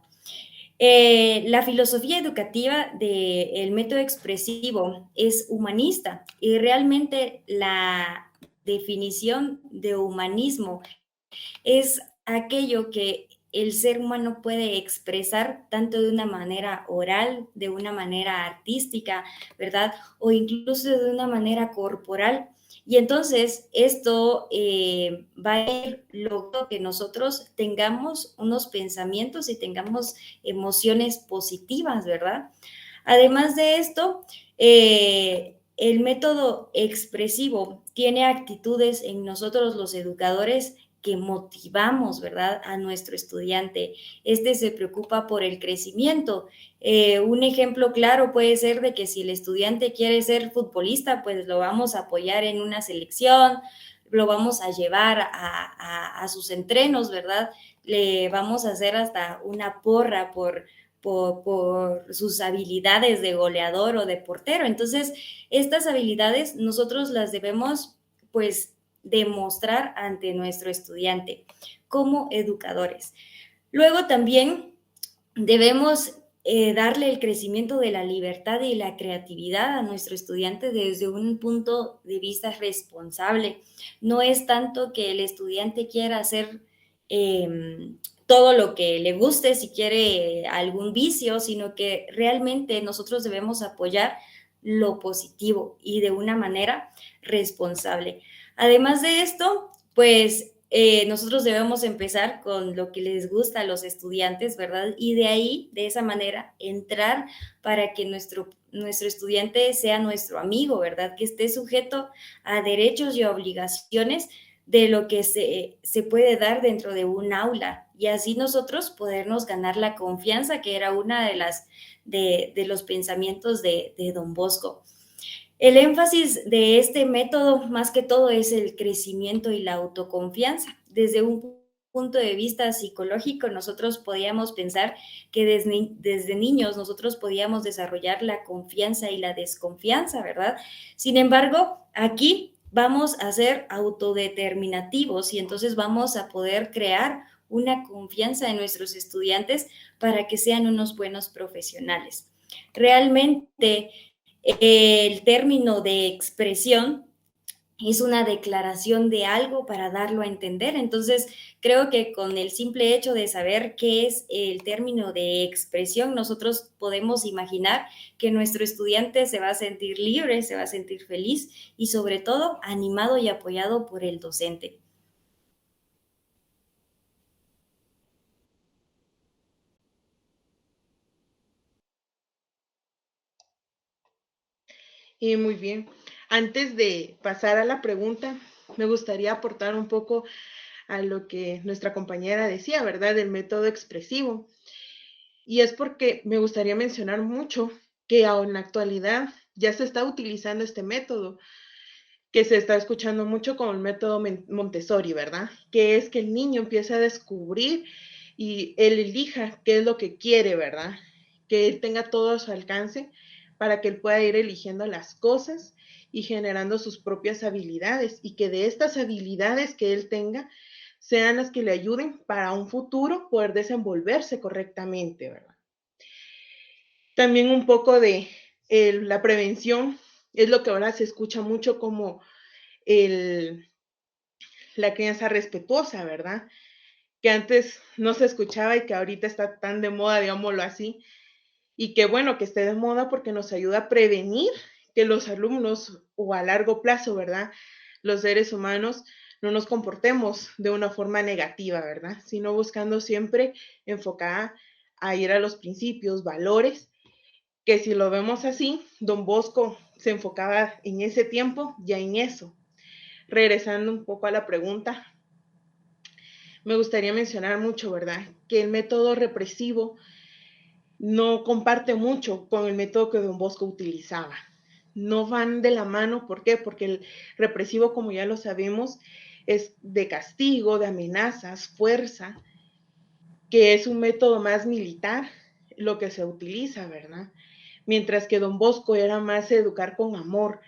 La filosofía educativa del método expresivo es humanista y realmente la definición de humanismo es aquello que el ser humano puede expresar tanto de una manera oral, de una manera artística, ¿verdad? O incluso de una manera corporal. Y entonces esto va a ir logrando que nosotros tengamos unos pensamientos y tengamos emociones positivas, ¿verdad? Además de esto, el método expresivo tiene actitudes en nosotros los educadores que motivamos, ¿verdad?, a nuestro estudiante. Este se preocupa por el crecimiento. Un ejemplo claro puede ser de que si el estudiante quiere ser futbolista, pues lo vamos a apoyar en una selección, lo vamos a llevar a sus entrenos, ¿verdad? Le vamos a hacer hasta una porra por sus habilidades de goleador o de portero. Entonces, estas habilidades nosotros las debemos, pues, demostrar ante nuestro estudiante como educadores. Luego también debemos darle el crecimiento de la libertad y la creatividad a nuestro estudiante desde un punto de vista responsable. No es tanto que el estudiante quiera hacer todo lo que le guste, si quiere algún vicio, sino que realmente nosotros debemos apoyar lo positivo y de una manera responsable. Además de esto, pues nosotros debemos empezar con lo que les gusta a los estudiantes, ¿verdad? Y de ahí, de esa manera, entrar para que nuestro estudiante sea nuestro amigo, ¿verdad? Que esté sujeto a derechos y obligaciones de lo que se puede dar dentro de un aula y así nosotros podernos ganar la confianza, que era una de los pensamientos de Don Bosco. El énfasis de este método, más que todo, es el crecimiento y la autoconfianza. Desde un punto de vista psicológico, nosotros podíamos pensar que desde niños nosotros podíamos desarrollar la confianza y la desconfianza, ¿verdad? Sin embargo, aquí vamos a ser autodeterminativos y entonces vamos a poder crear una confianza en nuestros estudiantes para que sean unos buenos profesionales. Realmente, el término de expresión es una declaración de algo para darlo a entender. Entonces, creo que con el simple hecho de saber qué es el término de expresión, nosotros podemos imaginar que nuestro estudiante se va a sentir libre, se va a sentir feliz y sobre todo animado y apoyado por el docente. Y muy bien. Antes de pasar a la pregunta, me gustaría aportar un poco a lo que nuestra compañera decía, ¿verdad? Del método expresivo. Y es porque me gustaría mencionar mucho que en la actualidad ya se está utilizando este método, que se está escuchando mucho con el método Montessori, ¿verdad? Que es que el niño empiece a descubrir y él elija qué es lo que quiere, ¿verdad? Que él tenga todo a su alcance para que él pueda ir eligiendo las cosas y generando sus propias habilidades y que de estas habilidades que él tenga sean las que le ayuden para un futuro poder desenvolverse correctamente, ¿verdad? También un poco de la prevención es lo que ahora se escucha mucho como el, la crianza respetuosa, ¿verdad? Que antes no se escuchaba y que ahorita está tan de moda, digámoslo así, y que bueno, que esté de moda porque nos ayuda a prevenir que los alumnos o a largo plazo, ¿verdad? Los seres humanos no nos comportemos de una forma negativa, ¿verdad? Sino buscando siempre enfocada a ir a los principios, valores, que si lo vemos así, Don Bosco se enfocaba en ese tiempo ya en eso. Regresando un poco a la pregunta, me gustaría mencionar mucho, ¿verdad? Que el método represivo no comparte mucho con el método que Don Bosco utilizaba. No van de la mano, ¿por qué? Porque el represivo, como ya lo sabemos, es de castigo, de amenazas, fuerza, que es un método más militar lo que se utiliza, ¿verdad? Mientras que Don Bosco era más educar con amor,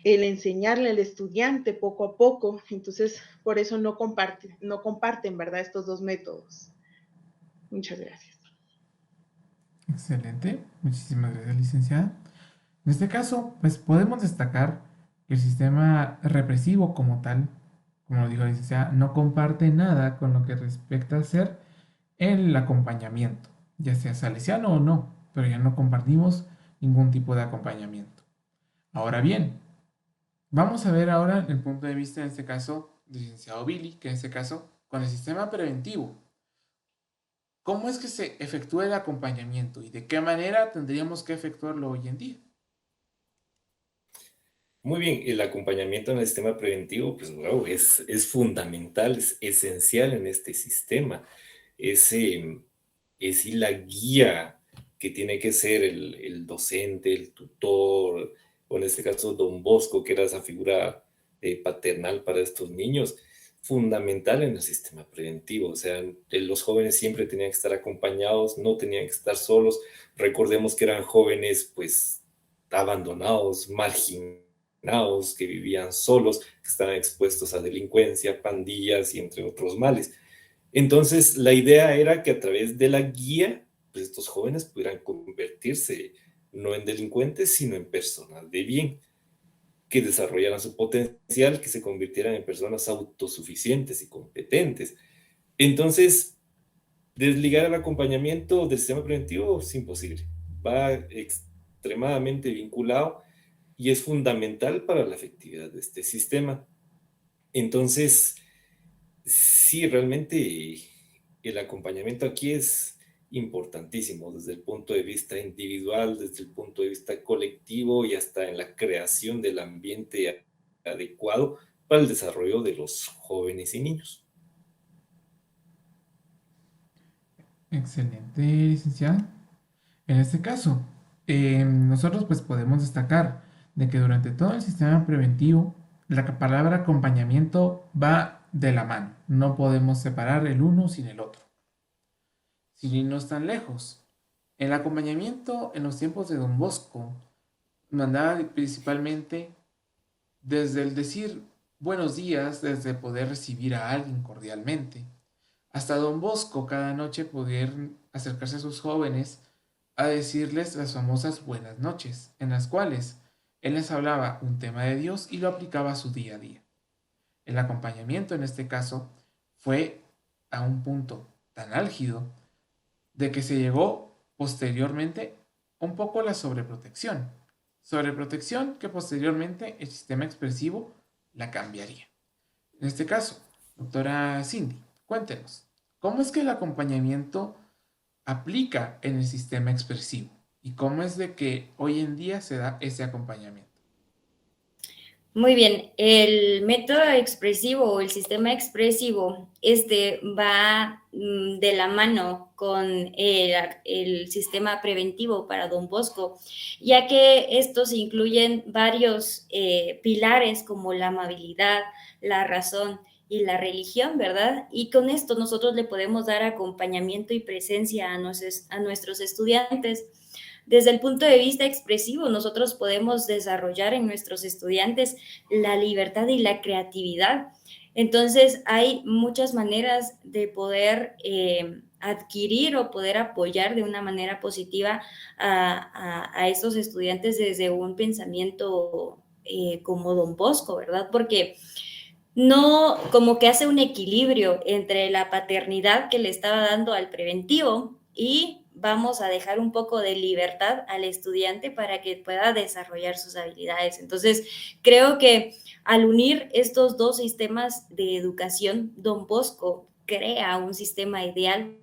el enseñarle al estudiante poco a poco. Entonces, por eso no comparten, ¿verdad? Estos dos métodos. Muchas gracias. Excelente. Muchísimas gracias, licenciada. En este caso, pues podemos destacar que el sistema represivo como tal, como lo dijo la licenciada, no comparte nada con lo que respecta a ser el acompañamiento, ya sea salesiano o no, pero ya no compartimos ningún tipo de acompañamiento. Ahora bien, vamos a ver ahora el punto de vista, en este caso, del licenciado Billy, que en este caso, con el sistema preventivo. ¿Cómo es que se efectúa el acompañamiento y de qué manera tendríamos que efectuarlo hoy en día? Muy bien, el acompañamiento en el sistema preventivo, pues wow, es fundamental, es esencial en este sistema. Es la guía que tiene que ser el docente, el tutor, o en este caso Don Bosco, que era esa figura paternal para estos niños, fundamental en el sistema preventivo. O sea, los jóvenes siempre tenían que estar acompañados, no tenían que estar solos. Recordemos que eran jóvenes pues abandonados, marginados, que vivían solos, que estaban expuestos a delincuencia, pandillas y entre otros males. Entonces, la idea era que a través de la guía, pues estos jóvenes pudieran convertirse no en delincuentes, sino en personas de bien, que desarrollaran su potencial, que se convirtieran en personas autosuficientes y competentes. Entonces, desligar el acompañamiento del sistema preventivo es imposible. Va extremadamente vinculado y es fundamental para la efectividad de este sistema. Entonces, Sí, realmente el acompañamiento aquí es importantísimo desde el punto de vista individual, desde el punto de vista colectivo y hasta en la creación del ambiente adecuado para el desarrollo de los jóvenes y niños. Excelente, licenciada. En este caso, nosotros pues podemos destacar de que durante todo el sistema preventivo, la palabra acompañamiento va de la mano. No podemos separar el uno sin el otro. Sin irnos tan lejos, el acompañamiento en los tiempos de Don Bosco mandaba principalmente desde el decir buenos días, desde poder recibir a alguien cordialmente, hasta Don Bosco cada noche poder acercarse a sus jóvenes a decirles las famosas buenas noches, en las cuales él les hablaba un tema de Dios y lo aplicaba a su día a día. El acompañamiento en este caso fue a un punto tan álgido de que se llegó posteriormente un poco a la sobreprotección. Sobreprotección que posteriormente el sistema expresivo la cambiaría. En este caso, doctora Cindy, cuéntenos, ¿cómo es que el acompañamiento aplica en el sistema expresivo? ¿Y cómo es de que hoy en día se da ese acompañamiento? Muy bien, el método expresivo o el sistema expresivo va de la mano con el sistema preventivo para Don Bosco, ya que estos incluyen varios pilares como la amabilidad, la razón y la religión, ¿verdad? Y con esto nosotros le podemos dar acompañamiento y presencia a nuestros estudiantes. Desde el punto de vista expresivo, nosotros podemos desarrollar en nuestros estudiantes la libertad y la creatividad. Entonces, hay muchas maneras de poder adquirir o poder apoyar de una manera positiva a estos estudiantes desde un pensamiento como Don Bosco, ¿verdad? Porque no, como que hace un equilibrio entre la paternidad que le estaba dando al preventivo y vamos a dejar un poco de libertad al estudiante para que pueda desarrollar sus habilidades. Entonces, creo que al unir estos dos sistemas de educación, Don Bosco crea un sistema ideal.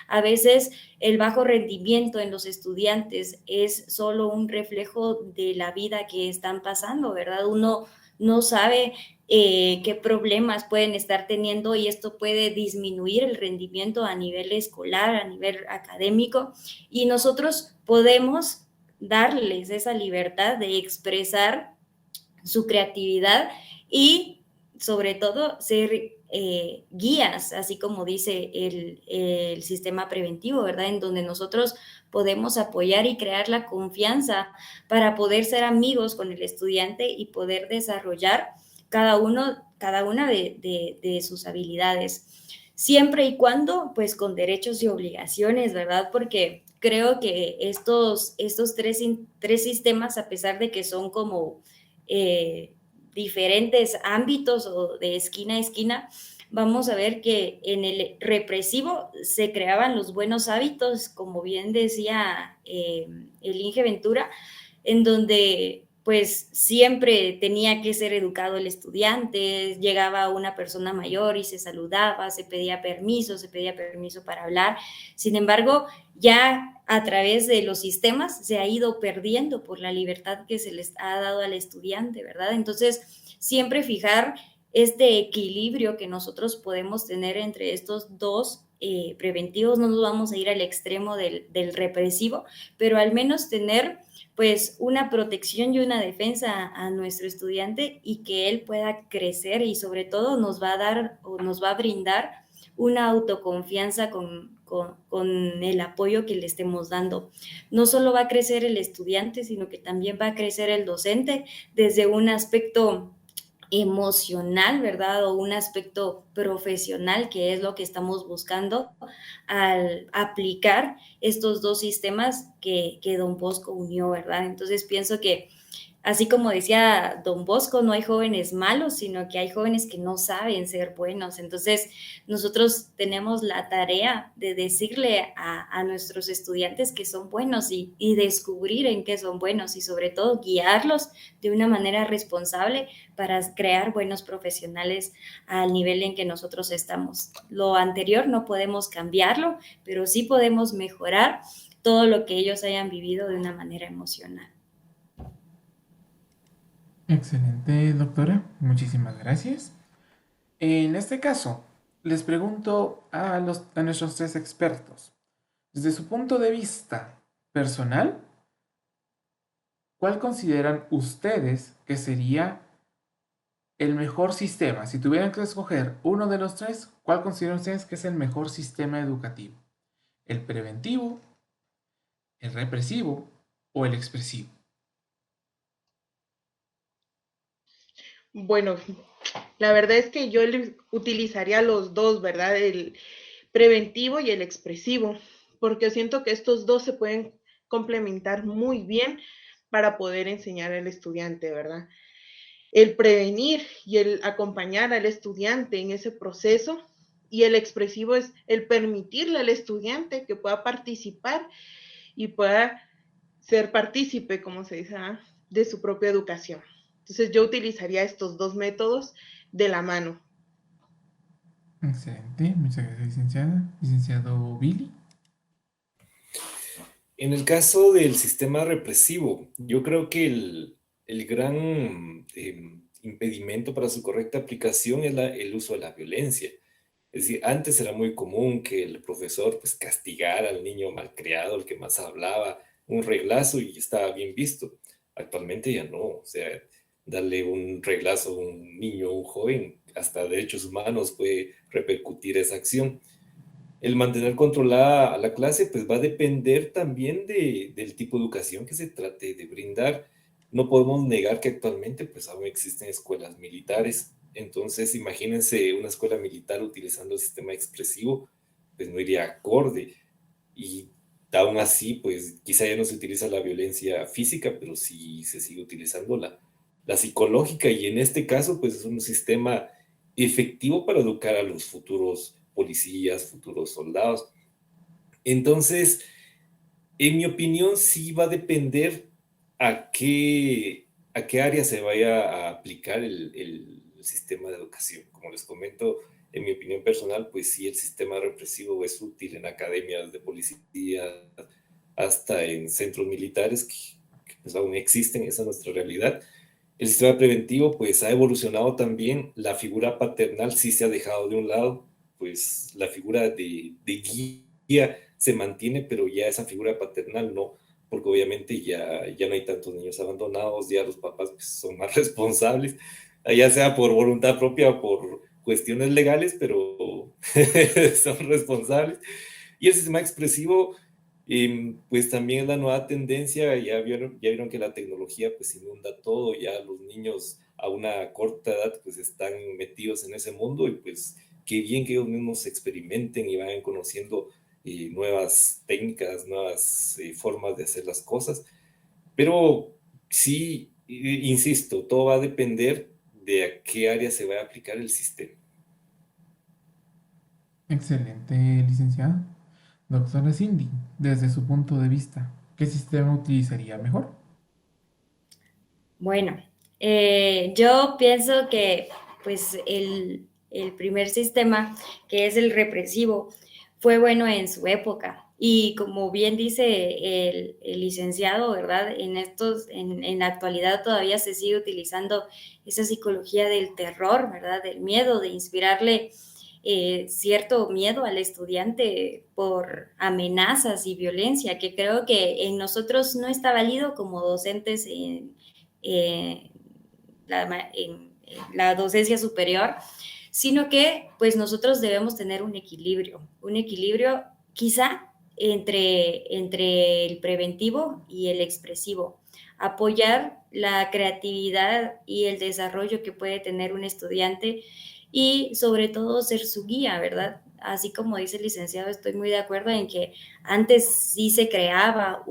A veces el bajo rendimiento en los estudiantes es solo un reflejo de la vida que están pasando, ¿verdad? Uno no sabe qué problemas pueden estar teniendo y esto puede disminuir el rendimiento a nivel escolar, a nivel académico, y nosotros podemos darles esa libertad de expresar su creatividad y sobre todo ser guías, así como dice el sistema preventivo, ¿verdad? En donde nosotros podemos apoyar y crear la confianza para poder ser amigos con el estudiante y poder desarrollar cada una de sus habilidades. Siempre y cuando, pues, con derechos y obligaciones, ¿verdad? Porque creo que estos tres sistemas, a pesar de que son como diferentes ámbitos o de esquina a esquina, vamos a ver que en el represivo se creaban los buenos hábitos, como bien decía el Inge Ventura, en donde pues siempre tenía que ser educado el estudiante, llegaba una persona mayor y se saludaba, se pedía permiso para hablar. Sin embargo, ya a través de los sistemas se ha ido perdiendo por la libertad que se les ha dado al estudiante, ¿verdad? Entonces, siempre fijar este equilibrio que nosotros podemos tener entre estos dos preventivos, no nos vamos a ir al extremo del represivo, pero al menos tener pues una protección y una defensa a nuestro estudiante y que él pueda crecer y sobre todo nos va a dar o nos va a brindar una autoconfianza con el apoyo que le estemos dando. No solo va a crecer el estudiante, sino que también va a crecer el docente desde un aspecto emocional, ¿verdad? O un aspecto profesional, que es lo que estamos buscando al aplicar estos dos sistemas que Don Bosco unió, ¿verdad? Entonces pienso que Así como decía Don Bosco, no hay jóvenes malos, sino que hay jóvenes que no saben ser buenos. Entonces, nosotros tenemos la tarea de decirle a nuestros estudiantes que son buenos y descubrir en qué son buenos y sobre todo guiarlos de una manera responsable para crear buenos profesionales al nivel en que nosotros estamos. Lo anterior no podemos cambiarlo, pero sí podemos mejorar todo lo que ellos hayan vivido de una manera emocional. Excelente, doctora. Muchísimas gracias. En este caso, les pregunto a nuestros tres expertos, desde su punto de vista personal, ¿cuál consideran ustedes que sería el mejor sistema? Si tuvieran que escoger uno de los tres, ¿cuál consideran ustedes que es el mejor sistema educativo? ¿El preventivo, el represivo o el expresivo? Bueno, la verdad es que yo utilizaría los dos, ¿verdad? El preventivo y el expresivo, porque siento que estos dos se pueden complementar muy bien para poder enseñar al estudiante, ¿verdad? El prevenir y el acompañar al estudiante en ese proceso, y el expresivo es el permitirle al estudiante que pueda participar y pueda ser partícipe, como se dice, de su propia educación. Entonces yo utilizaría estos dos métodos de la mano. Excelente, muchas gracias, licenciada. Licenciado Billy. En el caso del sistema represivo, yo creo que el gran impedimento para su correcta aplicación es el uso de la violencia. Es decir, antes era muy común que el profesor pues castigara al niño malcriado, el que más hablaba, un reglazo y estaba bien visto. Actualmente ya no, o sea, darle un reglazo a un niño o un joven, hasta derechos humanos puede repercutir esa acción. El mantener controlada a la clase pues va a depender también del tipo de educación que se trate de brindar. No podemos negar que actualmente pues aún existen escuelas militares. Entonces imagínense una escuela militar utilizando el sistema expresivo, pues no iría acorde. Y aún así pues quizá ya no se utiliza la violencia física, pero sí se sigue utilizando la psicológica, y en este caso pues es un sistema efectivo para educar a los futuros policías, futuros soldados. Entonces, en mi opinión, sí va a depender a qué área se vaya a aplicar el sistema de educación. Como les comento, en mi opinión personal, pues sí, el sistema represivo es útil en academias de policía, hasta en centros militares que pues aún existen, esa es nuestra realidad. El sistema preventivo pues ha evolucionado también, la figura paternal sí se ha dejado de un lado, pues la figura de guía se mantiene, pero ya esa figura paternal no, porque obviamente ya no hay tantos niños abandonados, ya los papás pues, son más responsables, ya sea por voluntad propia o por cuestiones legales, pero son responsables. Y el sistema expresivo, pues también es la nueva tendencia. Ya vieron que la tecnología pues inunda todo, ya los niños a una corta edad pues están metidos en ese mundo, y pues qué bien que ellos mismos experimenten y vayan conociendo nuevas técnicas, nuevas formas de hacer las cosas. Pero sí, insisto, todo va a depender de a qué área se va a aplicar el sistema. Excelente, licenciada. Doctora Cindy, desde su punto de vista, ¿qué sistema utilizaría mejor? Bueno, yo pienso que pues el primer sistema, que es el represivo, fue bueno en su época. Y como bien dice el licenciado, ¿verdad? En la actualidad todavía se sigue utilizando esa psicología del terror, ¿verdad? Del miedo, de inspirarle cierto miedo al estudiante por amenazas y violencia, que creo que en nosotros no está válido como docentes eh, en la docencia superior, sino que pues nosotros debemos tener un equilibrio quizá entre el preventivo y el expresivo, apoyar la creatividad y el desarrollo que puede tener un estudiante y sobre todo ser su guía, ¿verdad? Así como dice el licenciado, estoy muy de acuerdo en que antes sí se creaba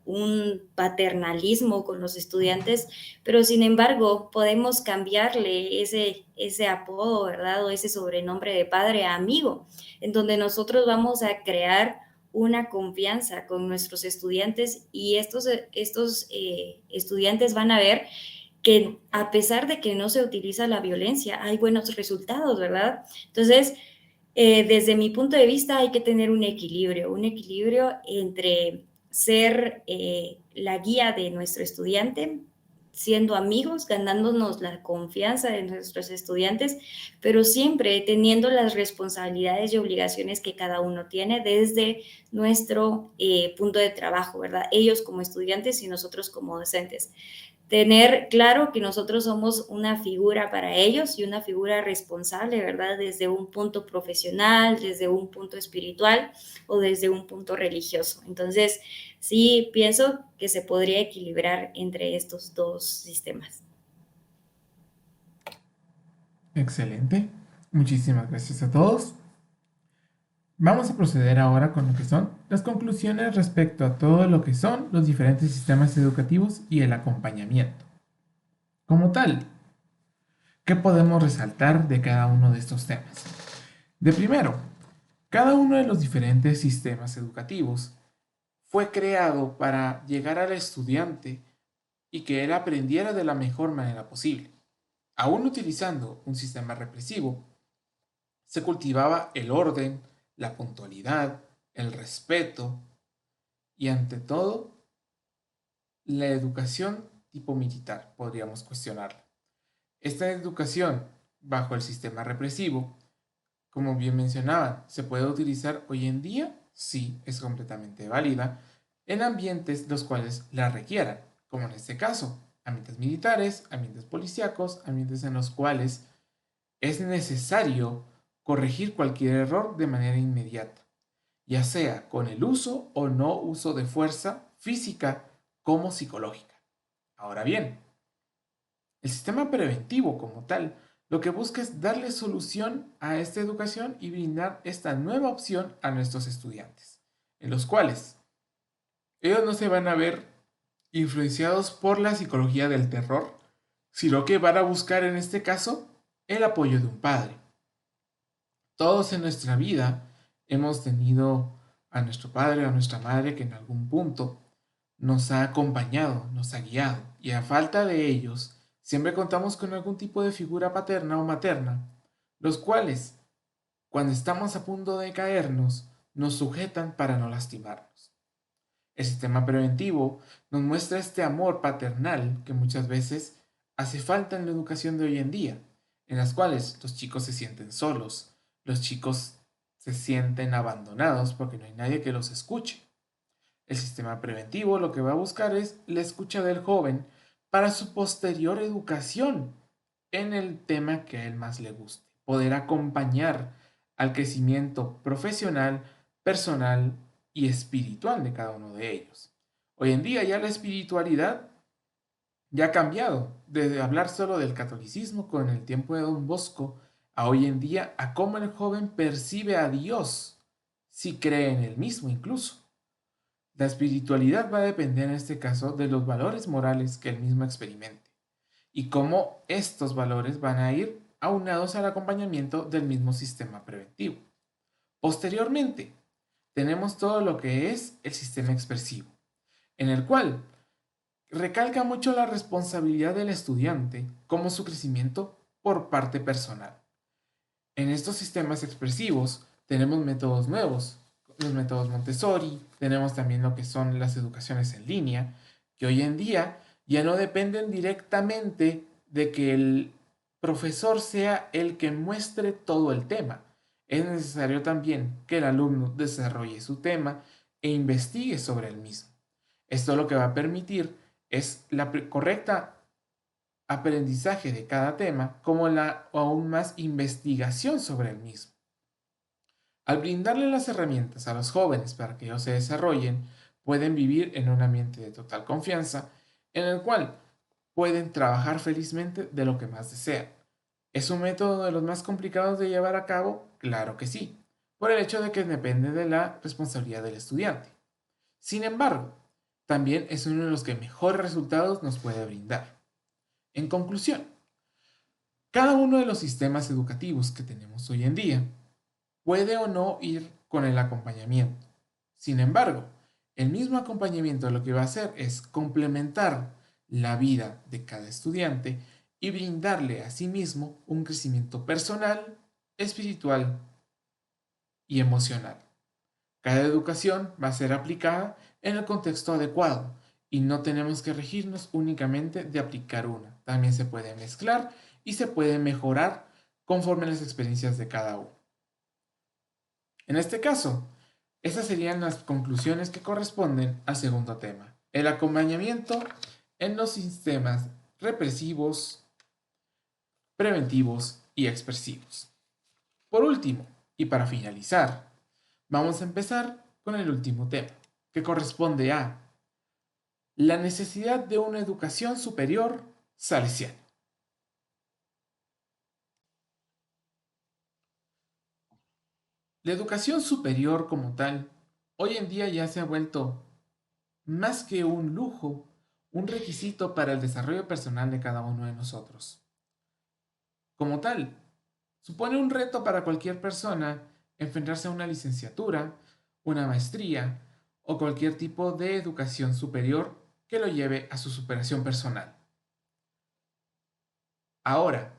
un paternalismo con los estudiantes, pero sin embargo podemos cambiarle ese apodo, ¿verdad? O ese sobrenombre de padre a amigo, en donde nosotros vamos a crear una confianza con nuestros estudiantes y estos estudiantes van a ver que a pesar de que no se utiliza la violencia, hay buenos resultados, ¿verdad? Entonces, desde mi punto de vista hay que tener un equilibrio entre ser la guía de nuestro estudiante, siendo amigos, ganándonos la confianza de nuestros estudiantes, pero siempre teniendo las responsabilidades y obligaciones que cada uno tiene desde nuestro punto de trabajo, ¿verdad? Ellos como estudiantes y nosotros como docentes. Tener claro que nosotros somos una figura para ellos y una figura responsable, ¿verdad? Desde un punto profesional, desde un punto espiritual o desde un punto religioso. Entonces, sí pienso que se podría equilibrar entre estos dos sistemas. Excelente. Muchísimas gracias a todos. Vamos a proceder ahora con lo que son las conclusiones respecto a todo lo que son los diferentes sistemas educativos y el acompañamiento. Como tal, ¿qué podemos resaltar de cada uno de estos temas? De primero, cada uno de los diferentes sistemas educativos fue creado para llegar al estudiante y que él aprendiera de la mejor manera posible. Aún utilizando un sistema represivo, se cultivaba el orden, la puntualidad, el respeto y ante todo la educación tipo militar, podríamos cuestionarla. Esta educación bajo el sistema represivo, como bien mencionaban, se puede utilizar hoy en día, sí, es completamente válida, en ambientes los cuales la requieran, como en este caso, ambientes militares, ambientes policíacos, ambientes en los cuales es necesario corregir cualquier error de manera inmediata, ya sea con el uso o no uso de fuerza física como psicológica. Ahora bien, el sistema preventivo como tal lo que busca es darle solución a esta educación y brindar esta nueva opción a nuestros estudiantes, en los cuales ellos no se van a ver influenciados por la psicología del terror, sino que van a buscar en este caso el apoyo de un padre. Todos en nuestra vida hemos tenido a nuestro padre o a nuestra madre que en algún punto nos ha acompañado, nos ha guiado, y a falta de ellos, siempre contamos con algún tipo de figura paterna o materna, los cuales, cuando estamos a punto de caernos, nos sujetan para no lastimarnos. El sistema preventivo nos muestra este amor paternal que muchas veces hace falta en la educación de hoy en día, en las cuales los chicos se sienten solos, los chicos se sienten abandonados porque no hay nadie que los escuche. El sistema preventivo lo que va a buscar es la escucha del joven para su posterior educación en el tema que a él más le guste, poder acompañar al crecimiento profesional, personal y espiritual de cada uno de ellos. Hoy en día ya la espiritualidad ya ha cambiado, desde hablar solo del catolicismo con el tiempo de Don Bosco, a hoy en día a cómo el joven percibe a Dios, si cree en él mismo incluso. La espiritualidad va a depender en este caso de los valores morales que él mismo experimente y cómo estos valores van a ir aunados al acompañamiento del mismo sistema preventivo. Posteriormente, tenemos todo lo que es el sistema expresivo, en el cual recalca mucho la responsabilidad del estudiante como su crecimiento por parte personal. En estos sistemas expresivos tenemos métodos nuevos, los métodos Montessori, tenemos también lo que son las educaciones en línea, que hoy en día ya no dependen directamente de que el profesor sea el que muestre todo el tema. Es necesario también que el alumno desarrolle su tema e investigue sobre el mismo. Esto lo que va a permitir es la correcta aprendizaje de cada tema como la aún más investigación sobre el mismo. Al brindarle las herramientas a los jóvenes para que ellos se desarrollen, pueden vivir en un ambiente de total confianza en el cual pueden trabajar felizmente de lo que más desean. ¿Es un método de los más complicados de llevar a cabo? Claro que sí, por el hecho de que depende de la responsabilidad del estudiante. Sin embargo, también es uno de los que mejores resultados nos puede brindar. En conclusión, cada uno de los sistemas educativos que tenemos hoy en día puede o no ir con el acompañamiento. Sin embargo, el mismo acompañamiento lo que va a hacer es complementar la vida de cada estudiante y brindarle a sí mismo un crecimiento personal, espiritual y emocional. Cada educación va a ser aplicada en el contexto adecuado y no tenemos que regirnos únicamente de aplicar una. También se puede mezclar y se puede mejorar conforme a las experiencias de cada uno. En este caso, estas serían las conclusiones que corresponden al segundo tema, el acompañamiento en los sistemas represivos, preventivos y expresivos. Por último, y para finalizar, vamos a empezar con el último tema, que corresponde a la necesidad de una educación superior salesiana. La educación superior como tal, hoy en día ya se ha vuelto más que un lujo, un requisito para el desarrollo personal de cada uno de nosotros. Como tal, supone un reto para cualquier persona enfrentarse a una licenciatura, una maestría o cualquier tipo de educación superior que lo lleve a su superación personal. Ahora,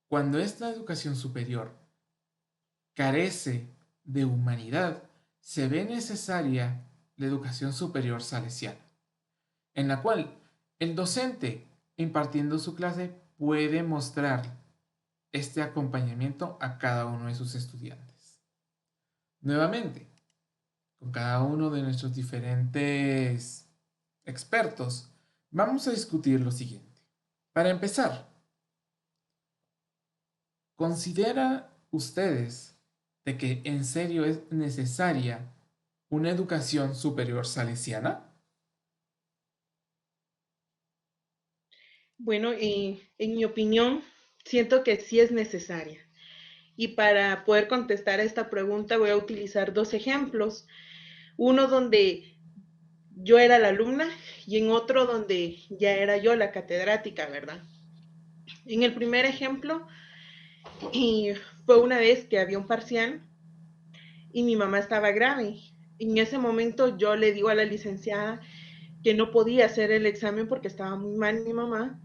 cuando esta educación superior carece de humanidad, se ve necesaria la educación superior salesiana, en la cual el docente, impartiendo su clase, puede mostrar este acompañamiento a cada uno de sus estudiantes. Nuevamente, con cada uno de nuestros diferentes expertos, vamos a discutir lo siguiente. Para empezar, ¿considera ustedes de que en serio es necesaria una educación superior salesiana? Bueno, en mi opinión, siento que sí es necesaria. Y para poder contestar a esta pregunta voy a utilizar dos ejemplos. Uno donde yo era la alumna y en otro donde ya era yo la catedrática, ¿verdad? En el primer ejemplo, fue una vez que había un parcial y mi mamá estaba grave. En ese momento yo le digo a la licenciada que no podía hacer el examen porque estaba muy mal mi mamá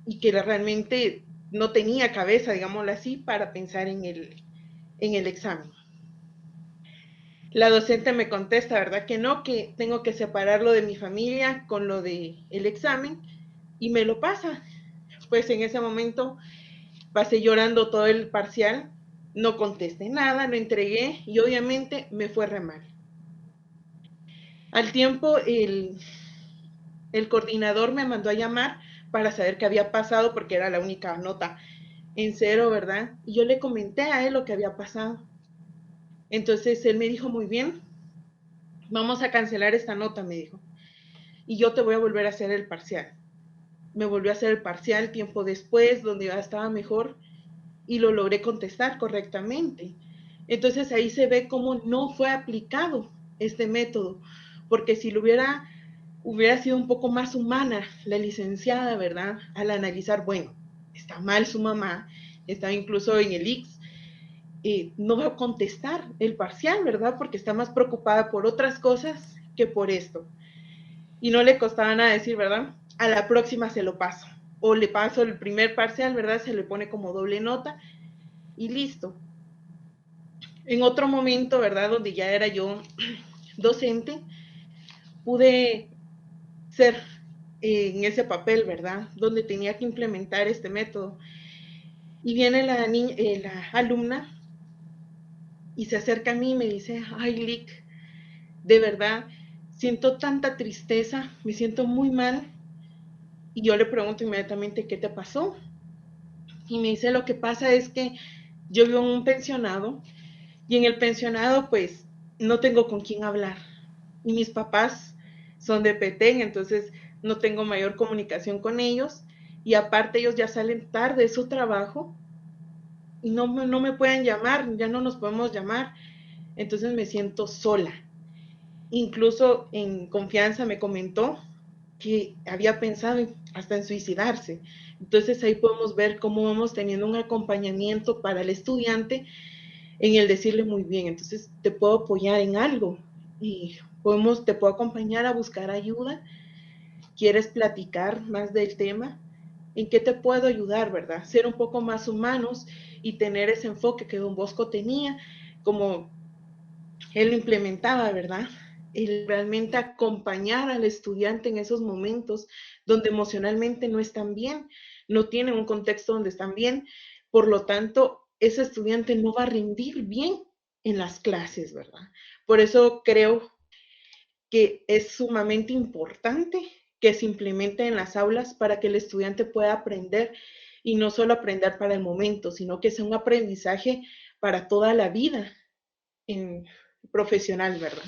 y que realmente no tenía cabeza, digámoslo así, para pensar en el examen. La docente me contesta, ¿verdad? Que no, que tengo que separarlo de mi familia con lo del examen y me lo pasa. Pues en ese momento pasé llorando todo el parcial, no contesté nada, lo entregué y obviamente me fue re mal. Al tiempo, el coordinador me mandó a llamar para saber qué había pasado porque era la única nota en cero, ¿verdad? Y yo le comenté a él lo que había pasado. Entonces él me dijo, muy bien, vamos a cancelar esta nota, me dijo. Y yo te voy a volver a hacer el parcial. Me volvió a hacer el parcial tiempo después, donde ya estaba mejor, y lo logré contestar correctamente. Entonces ahí se ve cómo no fue aplicado este método, porque si lo hubiera sido un poco más humana la licenciada, ¿verdad? Al analizar, bueno, está mal su mamá, está incluso en el IX, no va a contestar el parcial, ¿verdad? Porque está más preocupada por otras cosas que por esto. Y no le costaba nada decir, ¿verdad? A la próxima se lo paso. O le paso el primer parcial, ¿verdad? Se le pone como doble nota y listo. En otro momento, ¿verdad? Donde ya era yo docente, pude ser en ese papel, ¿verdad? Donde tenía que implementar este método. Y viene la alumna y se acerca a mí y me dice, ay, Lick, de verdad, siento tanta tristeza, me siento muy mal. Y yo le pregunto inmediatamente, ¿qué te pasó? Y me dice, lo que pasa es que yo vivo en un pensionado y en el pensionado pues no tengo con quién hablar. Y mis papás son de Petén, entonces no tengo mayor comunicación con ellos. Y aparte ellos ya salen tarde de su trabajo y no me pueden llamar, ya no nos podemos llamar. Entonces me siento sola. Incluso en confianza me comentó que había pensado hasta en suicidarse. Entonces ahí podemos ver cómo vamos teniendo un acompañamiento para el estudiante en el decirle muy bien, entonces te puedo apoyar en algo y te puedo acompañar a buscar ayuda. ¿Quieres platicar más del tema? ¿En qué te puedo ayudar, verdad? Ser un poco más humanos y tener ese enfoque que Don Bosco tenía, como él lo implementaba, ¿verdad? El realmente acompañar al estudiante en esos momentos donde emocionalmente no están bien, no tienen un contexto donde están bien, por lo tanto, ese estudiante no va a rendir bien en las clases, ¿verdad? Por eso creo que es sumamente importante que se implemente en las aulas para que el estudiante pueda aprender y no solo aprender para el momento, sino que sea un aprendizaje para toda la vida en profesional, ¿verdad?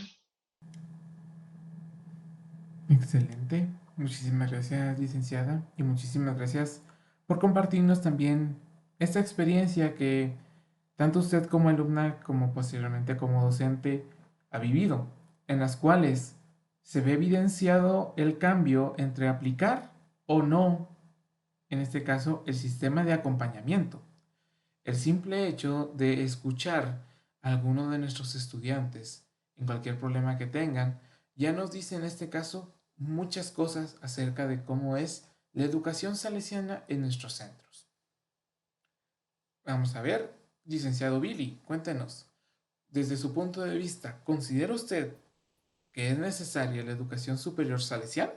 Excelente. Muchísimas gracias, licenciada, y muchísimas gracias por compartirnos también esta experiencia que tanto usted como alumna, como posteriormente como docente, ha vivido, en las cuales se ve evidenciado el cambio entre aplicar o no, en este caso, el sistema de acompañamiento. El simple hecho de escuchar a alguno de nuestros estudiantes en cualquier problema que tengan, ya nos dice en este caso muchas cosas acerca de cómo es la educación salesiana en nuestros centros. Vamos a ver, licenciado Billy, cuéntenos, desde su punto de vista, ¿considera usted que es necesaria la educación superior salesiana?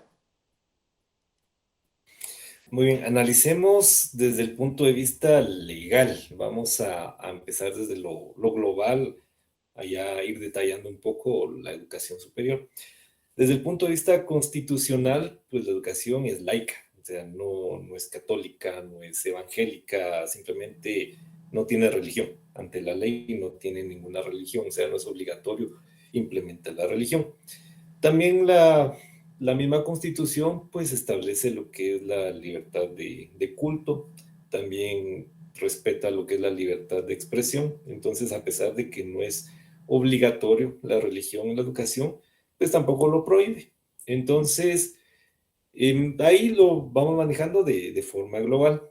Muy bien, analicemos desde el punto de vista legal. Vamos a empezar desde lo global, allá ir detallando un poco la educación superior. Desde el punto de vista constitucional, pues la educación es laica, o sea, no es católica, no es evangélica, simplemente no tiene religión. Ante la ley no tiene ninguna religión, o sea, no es obligatorio implementar la religión. También la misma constitución pues establece lo que es la libertad de culto, también respeta lo que es la libertad de expresión. Entonces, a pesar de que no es obligatorio la religión en la educación, pues tampoco lo prohíbe. Entonces, ahí lo vamos manejando de forma global.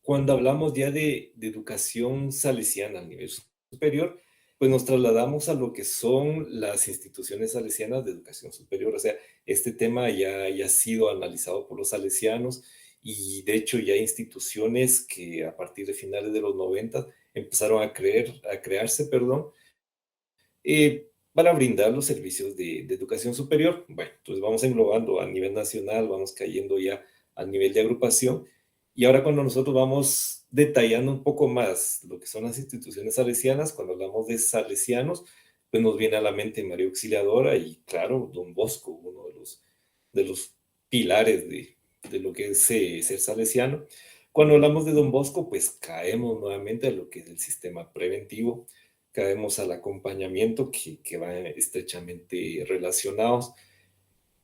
Cuando hablamos ya de educación salesiana a nivel superior, pues nos trasladamos a lo que son las instituciones salesianas de educación superior. O sea, este tema ya ha sido analizado por los salesianos y de hecho ya hay instituciones que a partir de finales de los 90 empezaron a crearse, perdón, para brindar los servicios de educación superior. Bueno, entonces vamos englobando a nivel nacional, vamos cayendo ya al nivel de agrupación. Y ahora cuando nosotros vamos detallando un poco más lo que son las instituciones salesianas, cuando hablamos de salesianos, pues nos viene a la mente María Auxiliadora y claro, Don Bosco, uno de los pilares de lo que es ser salesiano. Cuando hablamos de Don Bosco, pues caemos nuevamente a lo que es el sistema preventivo, caemos al acompañamiento que van estrechamente relacionados.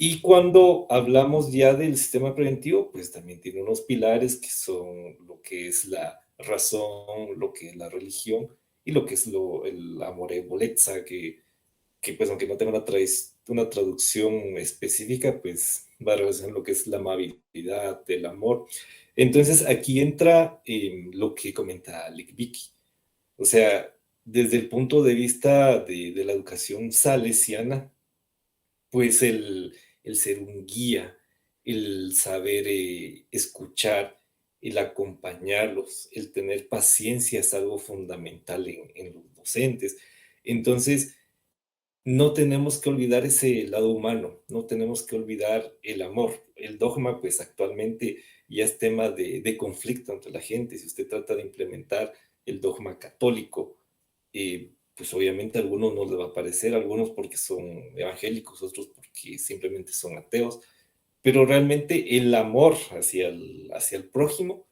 Y cuando hablamos ya del sistema preventivo, pues también tiene unos pilares que son lo que es la razón, lo que es la religión y lo que es el amorevolezza, que pues aunque no tenga una traducción específica, pues va a relacionar lo que es la amabilidad, el amor. Entonces aquí entra lo que comenta Lick Vicky. O sea, desde el punto de vista de la educación salesiana, pues el ser un guía, el saber escuchar, el acompañarlos, el tener paciencia es algo fundamental en los docentes. Entonces, no tenemos que olvidar ese lado humano, no tenemos que olvidar el amor. El dogma, pues actualmente ya es tema de conflicto entre la gente. Si usted trata de implementar el dogma católico, pues obviamente a algunos no les va a parecer, algunos porque son evangélicos, otros porque simplemente son ateos, pero realmente el amor hacia el prójimo,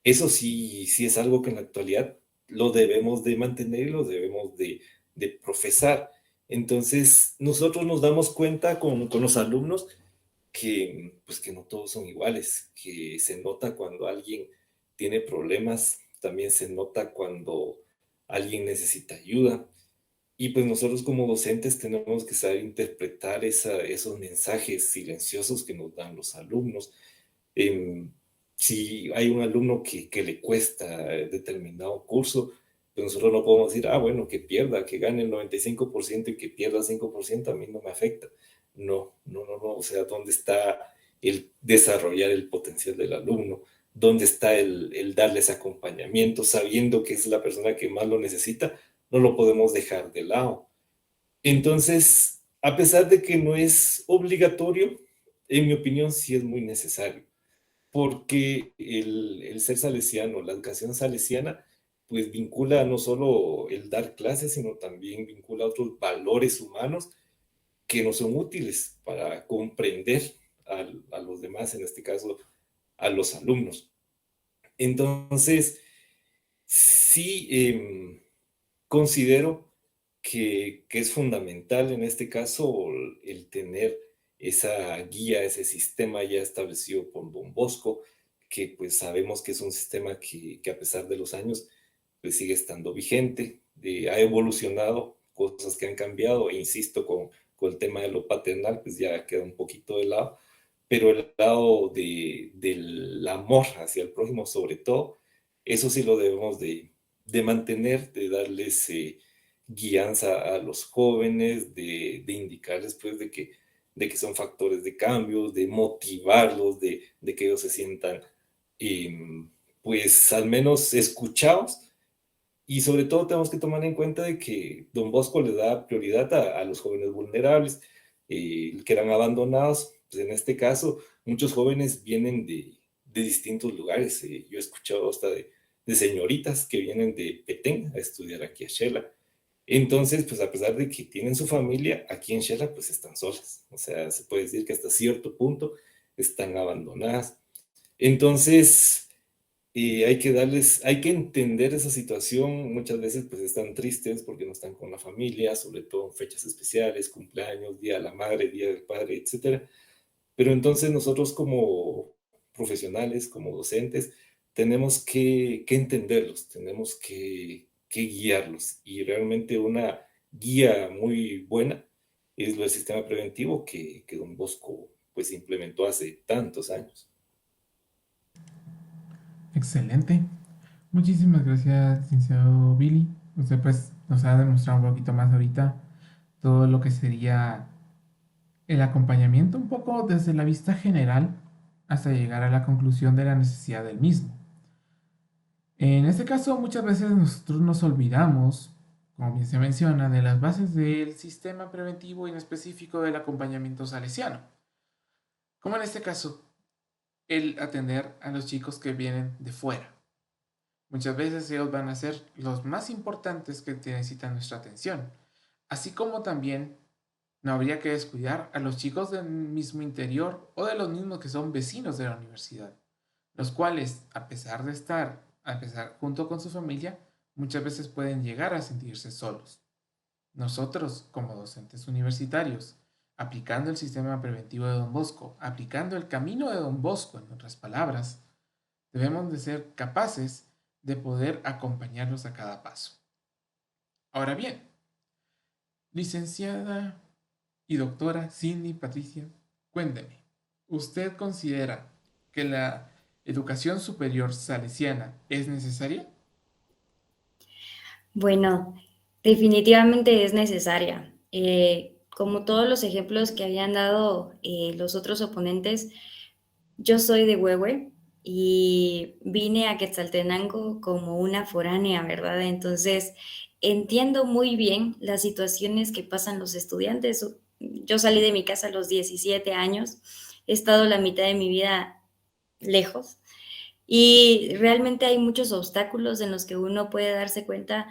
eso sí es algo que en la actualidad lo debemos de mantener y lo debemos de profesar. Entonces, nosotros nos damos cuenta con los alumnos que, pues, que no todos son iguales, que se nota cuando alguien tiene problemas, también se nota cuando alguien necesita ayuda. Y pues nosotros como docentes tenemos que saber interpretar esos mensajes silenciosos que nos dan los alumnos. Em, si hay un alumno que le cuesta determinado curso, pues nosotros no podemos decir, ah, bueno, que pierda, que gane el 95% y que pierda 5%, a mí no me afecta. No, no, no, no. O sea, ¿dónde está el desarrollar el potencial del alumno? ¿Dónde está el darles acompañamiento sabiendo que es la persona que más lo necesita? No lo podemos dejar de lado. Entonces, a pesar de que no es obligatorio, en mi opinión sí es muy necesario, porque el ser salesiano, la educación salesiana, pues vincula no solo el dar clases, sino también vincula otros valores humanos que nos son útiles para comprender a los demás, en este caso a los alumnos. Entonces, sí, considero que es fundamental en este caso el tener esa guía, ese sistema ya establecido por Don Bosco, que pues sabemos que es un sistema que a pesar de los años pues sigue estando vigente, ha evolucionado, cosas que han cambiado, e insisto, con el tema de lo paternal, pues ya queda un poquito de lado, pero el lado del amor hacia el prójimo sobre todo, eso sí lo debemos de mantener, de darles guianza a los jóvenes, de indicarles pues de que son factores de cambio, de motivarlos, de que ellos se sientan pues al menos escuchados, y sobre todo tenemos que tomar en cuenta de que Don Bosco le da prioridad a los jóvenes vulnerables, que eran abandonados. Pues en este caso, muchos jóvenes vienen de distintos lugares. Yo he escuchado hasta de señoritas que vienen de Petén a estudiar aquí a Shela. Entonces, pues a pesar de que tienen su familia, aquí en Shela pues están solas. O sea, se puede decir que hasta cierto punto están abandonadas. Entonces, hay que entender esa situación. Muchas veces pues están tristes porque no están con la familia, sobre todo en fechas especiales, cumpleaños, Día de la Madre, Día del Padre, etcétera. Pero entonces nosotros como profesionales, como docentes, tenemos que entenderlos, tenemos que guiarlos. Y realmente una guía muy buena es el sistema preventivo que Don Bosco pues implementó hace tantos años. Excelente. Muchísimas gracias, licenciado Billy. Usted pues nos ha demostrado un poquito más ahorita todo lo que sería el acompañamiento un poco desde la vista general hasta llegar a la conclusión de la necesidad del mismo. En este caso, muchas veces nosotros nos olvidamos, como bien se menciona, de las bases del sistema preventivo y en específico del acompañamiento salesiano. Como en este caso, el atender a los chicos que vienen de fuera. Muchas veces ellos van a ser los más importantes que necesitan nuestra atención, así como también no habría que descuidar a los chicos del mismo interior o de los mismos que son vecinos de la universidad, los cuales, a pesar junto con su familia, muchas veces pueden llegar a sentirse solos. Nosotros, como docentes universitarios, aplicando el sistema preventivo de Don Bosco, aplicando el camino de Don Bosco, en otras palabras, debemos de ser capaces de poder acompañarlos a cada paso. Ahora bien, licenciada y doctora Cindy Patricia, cuénteme, ¿usted considera que la educación superior salesiana es necesaria? Bueno, definitivamente es necesaria. Como todos los ejemplos que habían dado los otros oponentes, yo soy de Huehue y vine a Quetzaltenango como una foránea, ¿verdad? Entonces, entiendo muy bien las situaciones que pasan los estudiantes. Yo salí de mi casa a los 17 años, he estado la mitad de mi vida lejos y realmente hay muchos obstáculos en los que uno puede darse cuenta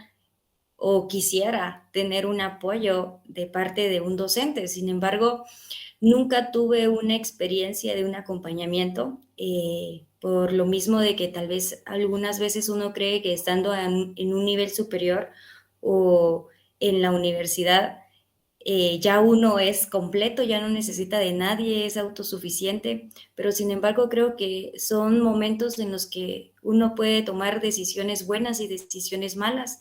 o quisiera tener un apoyo de parte de un docente. Sin embargo, nunca tuve una experiencia de un acompañamiento, por lo mismo de que tal vez algunas veces uno cree que estando en un nivel superior o en la universidad, ya uno es completo, ya no necesita de nadie, es autosuficiente, pero sin embargo creo que son momentos en los que uno puede tomar decisiones buenas y decisiones malas,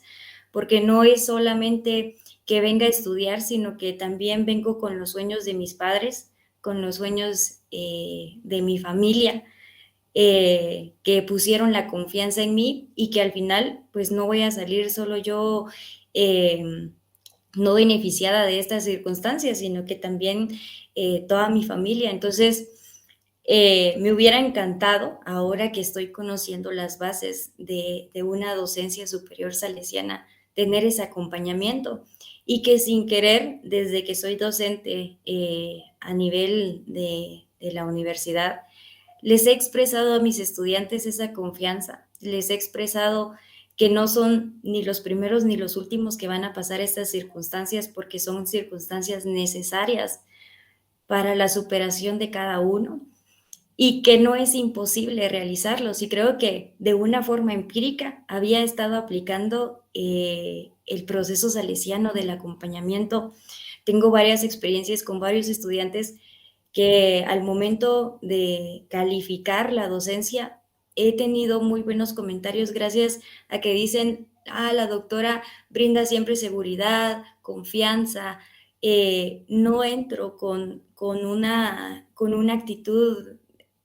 porque no es solamente que venga a estudiar, sino que también vengo con los sueños de mis padres, con los sueños de mi familia, que pusieron la confianza en mí y que al final pues no voy a salir solo yo no beneficiada de estas circunstancias, sino que también toda mi familia. Entonces, me hubiera encantado, ahora que estoy conociendo las bases de una docencia superior salesiana, tener ese acompañamiento y que sin querer, desde que soy docente a nivel de la universidad, les he expresado a mis estudiantes esa confianza, les he expresado que no son ni los primeros ni los últimos que van a pasar estas circunstancias, porque son circunstancias necesarias para la superación de cada uno y que no es imposible realizarlos. Y creo que de una forma empírica había estado aplicando el proceso salesiano del acompañamiento. Tengo varias experiencias con varios estudiantes que al momento de calificar la docencia he tenido muy buenos comentarios gracias a que dicen, la doctora brinda siempre seguridad, confianza, no entro con una actitud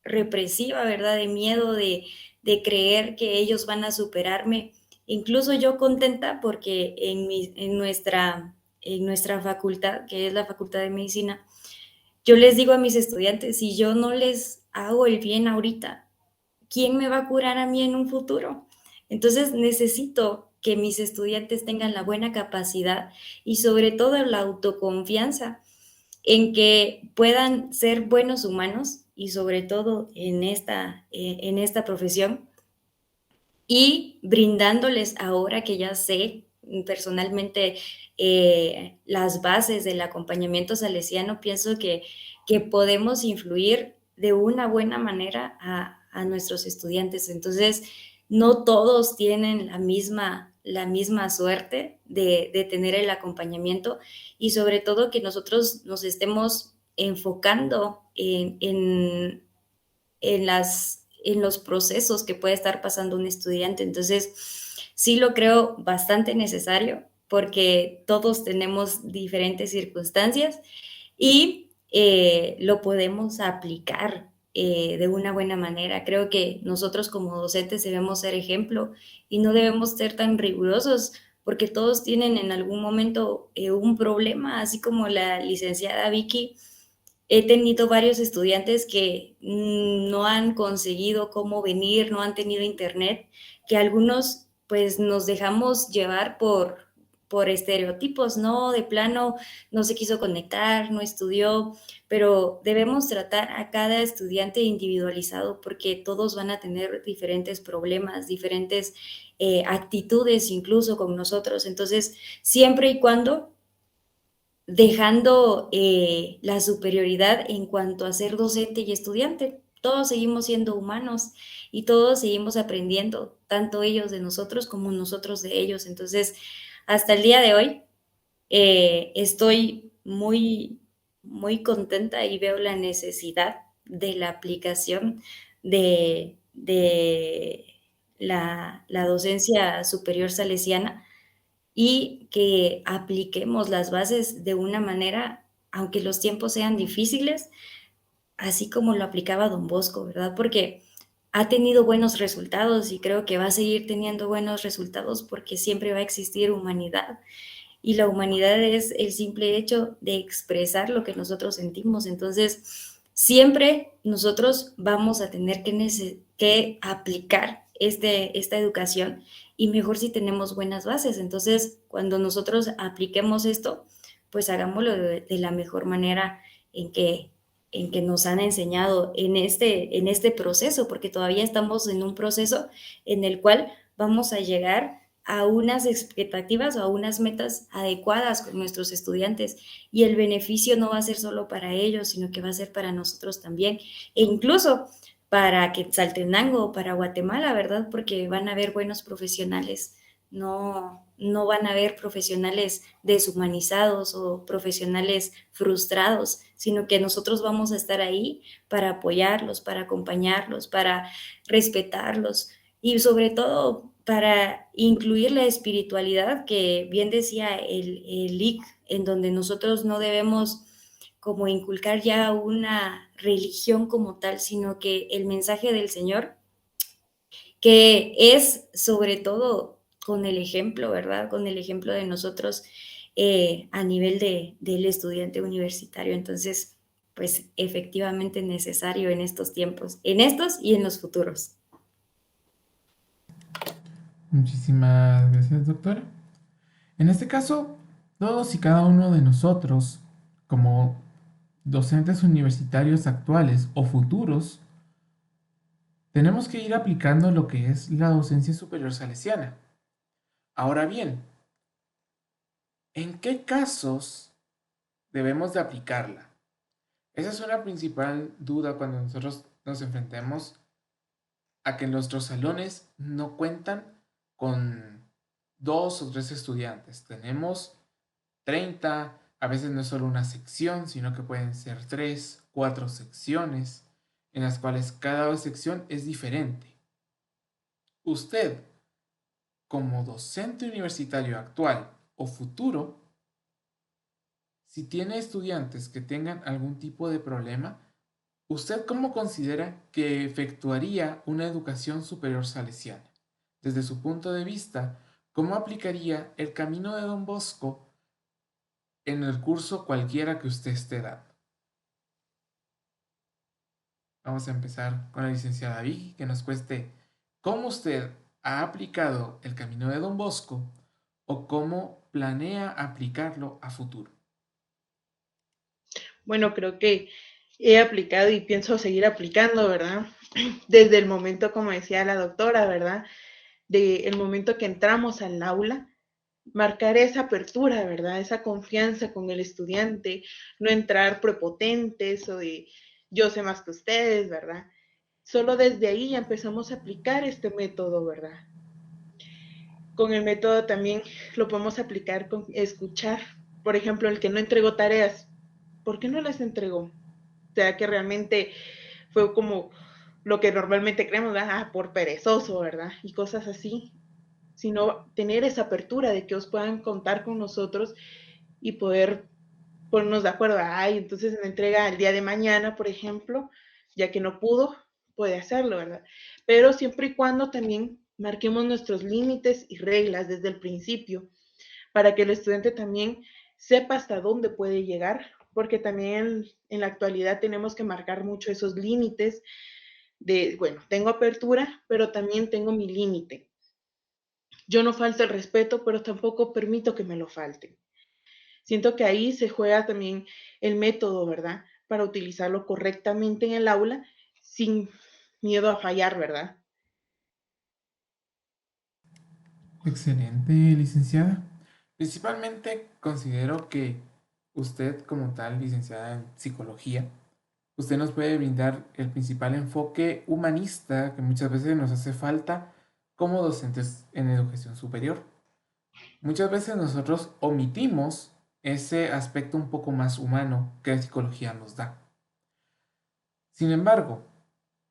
represiva, ¿verdad? De miedo, de creer que ellos van a superarme. Incluso yo contenta porque en nuestra facultad, que es la Facultad de Medicina, yo les digo a mis estudiantes, si yo no les hago el bien ahorita, ¿quién me va a curar a mí en un futuro? Entonces necesito que mis estudiantes tengan la buena capacidad y sobre todo la autoconfianza en que puedan ser buenos humanos y sobre todo en esta profesión, y brindándoles, ahora que ya sé personalmente las bases del acompañamiento salesiano, pienso que podemos influir de una buena manera a nuestros estudiantes. Entonces, no todos tienen la misma suerte de tener el acompañamiento, y sobre todo que nosotros nos estemos enfocando en los procesos que puede estar pasando un estudiante. Entonces, sí lo creo bastante necesario porque todos tenemos diferentes circunstancias y lo podemos aplicar de una buena manera. Creo que nosotros como docentes debemos ser ejemplo y no debemos ser tan rigurosos, porque todos tienen en algún momento un problema, así como la licenciada Vicky. He tenido varios estudiantes que no han conseguido cómo venir, no han tenido internet, que algunos pues nos dejamos llevar por estereotipos, ¿no? De plano no se quiso conectar, no estudió, pero debemos tratar a cada estudiante individualizado porque todos van a tener diferentes problemas, diferentes actitudes incluso con nosotros. Entonces, siempre y cuando dejando la superioridad en cuanto a ser docente y estudiante. Todos seguimos siendo humanos y todos seguimos aprendiendo, tanto ellos de nosotros como nosotros de ellos. Entonces, hasta el día de hoy, estoy muy, muy contenta y veo la necesidad de la aplicación de la docencia superior salesiana, y que apliquemos las bases de una manera, aunque los tiempos sean difíciles, así como lo aplicaba Don Bosco, ¿verdad? Porque ha tenido buenos resultados y creo que va a seguir teniendo buenos resultados porque siempre va a existir humanidad, y la humanidad es el simple hecho de expresar lo que nosotros sentimos. Entonces, siempre nosotros vamos a tener que aplicar esta educación, y mejor si tenemos buenas bases. Entonces, cuando nosotros apliquemos esto, pues hagámoslo de la mejor manera en que nos han enseñado en este proceso, porque todavía estamos en un proceso en el cual vamos a llegar a unas expectativas o a unas metas adecuadas con nuestros estudiantes, y el beneficio no va a ser solo para ellos, sino que va a ser para nosotros también, e incluso para Quetzaltenango o para Guatemala, ¿verdad? Porque van a haber buenos profesionales, no van a haber profesionales deshumanizados o profesionales frustrados, sino que nosotros vamos a estar ahí para apoyarlos, para acompañarlos, para respetarlos y sobre todo para incluir la espiritualidad, que bien decía el Lic, en donde nosotros no debemos como inculcar ya una religión como tal, sino que el mensaje del Señor, que es sobre todo con el ejemplo, ¿verdad? Con el ejemplo de nosotros a nivel del estudiante universitario. Entonces, pues efectivamente necesario en estos tiempos, en estos y en los futuros. Muchísimas gracias, doctora. En este caso, todos y cada uno de nosotros, como docentes universitarios actuales o futuros, tenemos que ir aplicando lo que es la docencia superior salesiana. Ahora bien, ¿en qué casos debemos de aplicarla? Esa es una principal duda cuando nosotros nos enfrentemos a que nuestros salones no cuentan con 2 o 3 estudiantes. Tenemos 30, a veces no es solo una sección, sino que pueden ser 3, 4 secciones, en las cuales cada sección es diferente. Usted, como docente universitario actual o futuro, si tiene estudiantes que tengan algún tipo de problema, ¿usted cómo considera que efectuaría una educación superior salesiana? Desde su punto de vista, ¿cómo aplicaría el camino de Don Bosco en el curso cualquiera que usted esté dando? Vamos a empezar con la licenciada Vicky, que nos cueste cómo usted ha aplicado el camino de Don Bosco o cómo planea aplicarlo a futuro. Bueno, creo que he aplicado y pienso seguir aplicando, ¿verdad? Desde el momento, como decía la doctora, ¿verdad? El momento que entramos al aula, marcar esa apertura, ¿verdad? Esa confianza con el estudiante, no entrar prepotentes o de yo sé más que ustedes, ¿verdad? Solo desde ahí ya empezamos a aplicar este método, ¿verdad? Con el método también lo podemos aplicar con escuchar. Por ejemplo, el que no entregó tareas, ¿por qué no las entregó? O sea, que realmente fue como lo que normalmente creemos, ¿verdad? Por perezoso, ¿verdad? Y cosas así, sino tener esa apertura de que os puedan contar con nosotros y poder ponernos de acuerdo. Ay, entonces me entrega el día de mañana, por ejemplo, ya que no pudo, puede hacerlo, ¿verdad? Pero siempre y cuando también marquemos nuestros límites y reglas desde el principio, para que el estudiante también sepa hasta dónde puede llegar, porque también en la actualidad tenemos que marcar mucho esos límites de, bueno, tengo apertura, pero también tengo mi límite. Yo no falto el respeto, pero tampoco permito que me lo falten. Siento que ahí se juega también el método, ¿verdad? Para utilizarlo correctamente en el aula sin miedo a fallar, ¿verdad? Excelente, licenciada. Principalmente considero que usted como tal, licenciada en psicología, usted nos puede brindar el principal enfoque humanista que muchas veces nos hace falta como docentes en educación superior. Muchas veces nosotros omitimos ese aspecto un poco más humano que la psicología nos da. Sin embargo,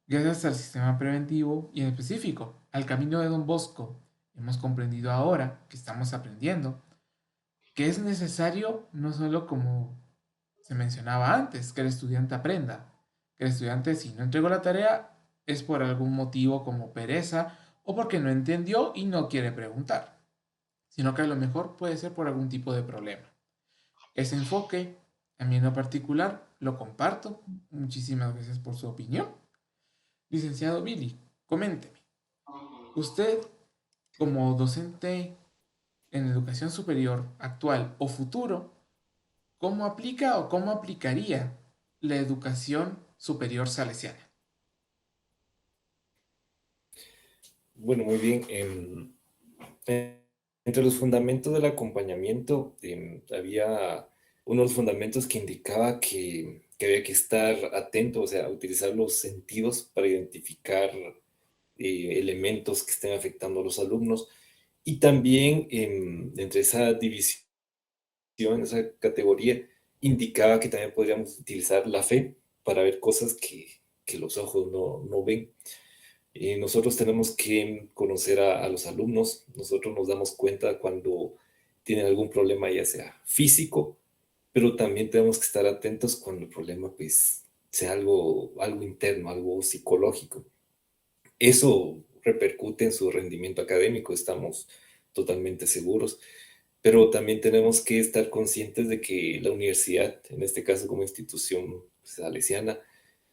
gracias al sistema preventivo y en específico al camino de Don Bosco, hemos comprendido ahora que estamos aprendiendo que es necesario no solo como se mencionaba antes, que el estudiante aprenda, que el estudiante si no entregó la tarea es por algún motivo como pereza o porque no entendió y no quiere preguntar, sino que a lo mejor puede ser por algún tipo de problema. Ese enfoque, a mí en lo particular, lo comparto. Muchísimas gracias por su opinión. Licenciado Billy, coménteme. Usted, como docente en educación superior actual o futuro, ¿cómo aplica o cómo aplicaría la educación superior salesiana? Bueno, muy bien. Entre los fundamentos del acompañamiento, había unos fundamentos que indicaba que había que estar atento, o sea, utilizar los sentidos para identificar elementos que estén afectando a los alumnos. Y también entre esa división, esa categoría, indicaba que también podríamos utilizar la fe para ver cosas que los ojos no ven. Nosotros tenemos que conocer a los alumnos. Nosotros nos damos cuenta cuando tienen algún problema, ya sea físico, pero también tenemos que estar atentos cuando el problema pues, sea algo interno, algo psicológico. Eso repercute en su rendimiento académico, estamos totalmente seguros, pero también tenemos que estar conscientes de que la universidad, en este caso como institución salesiana,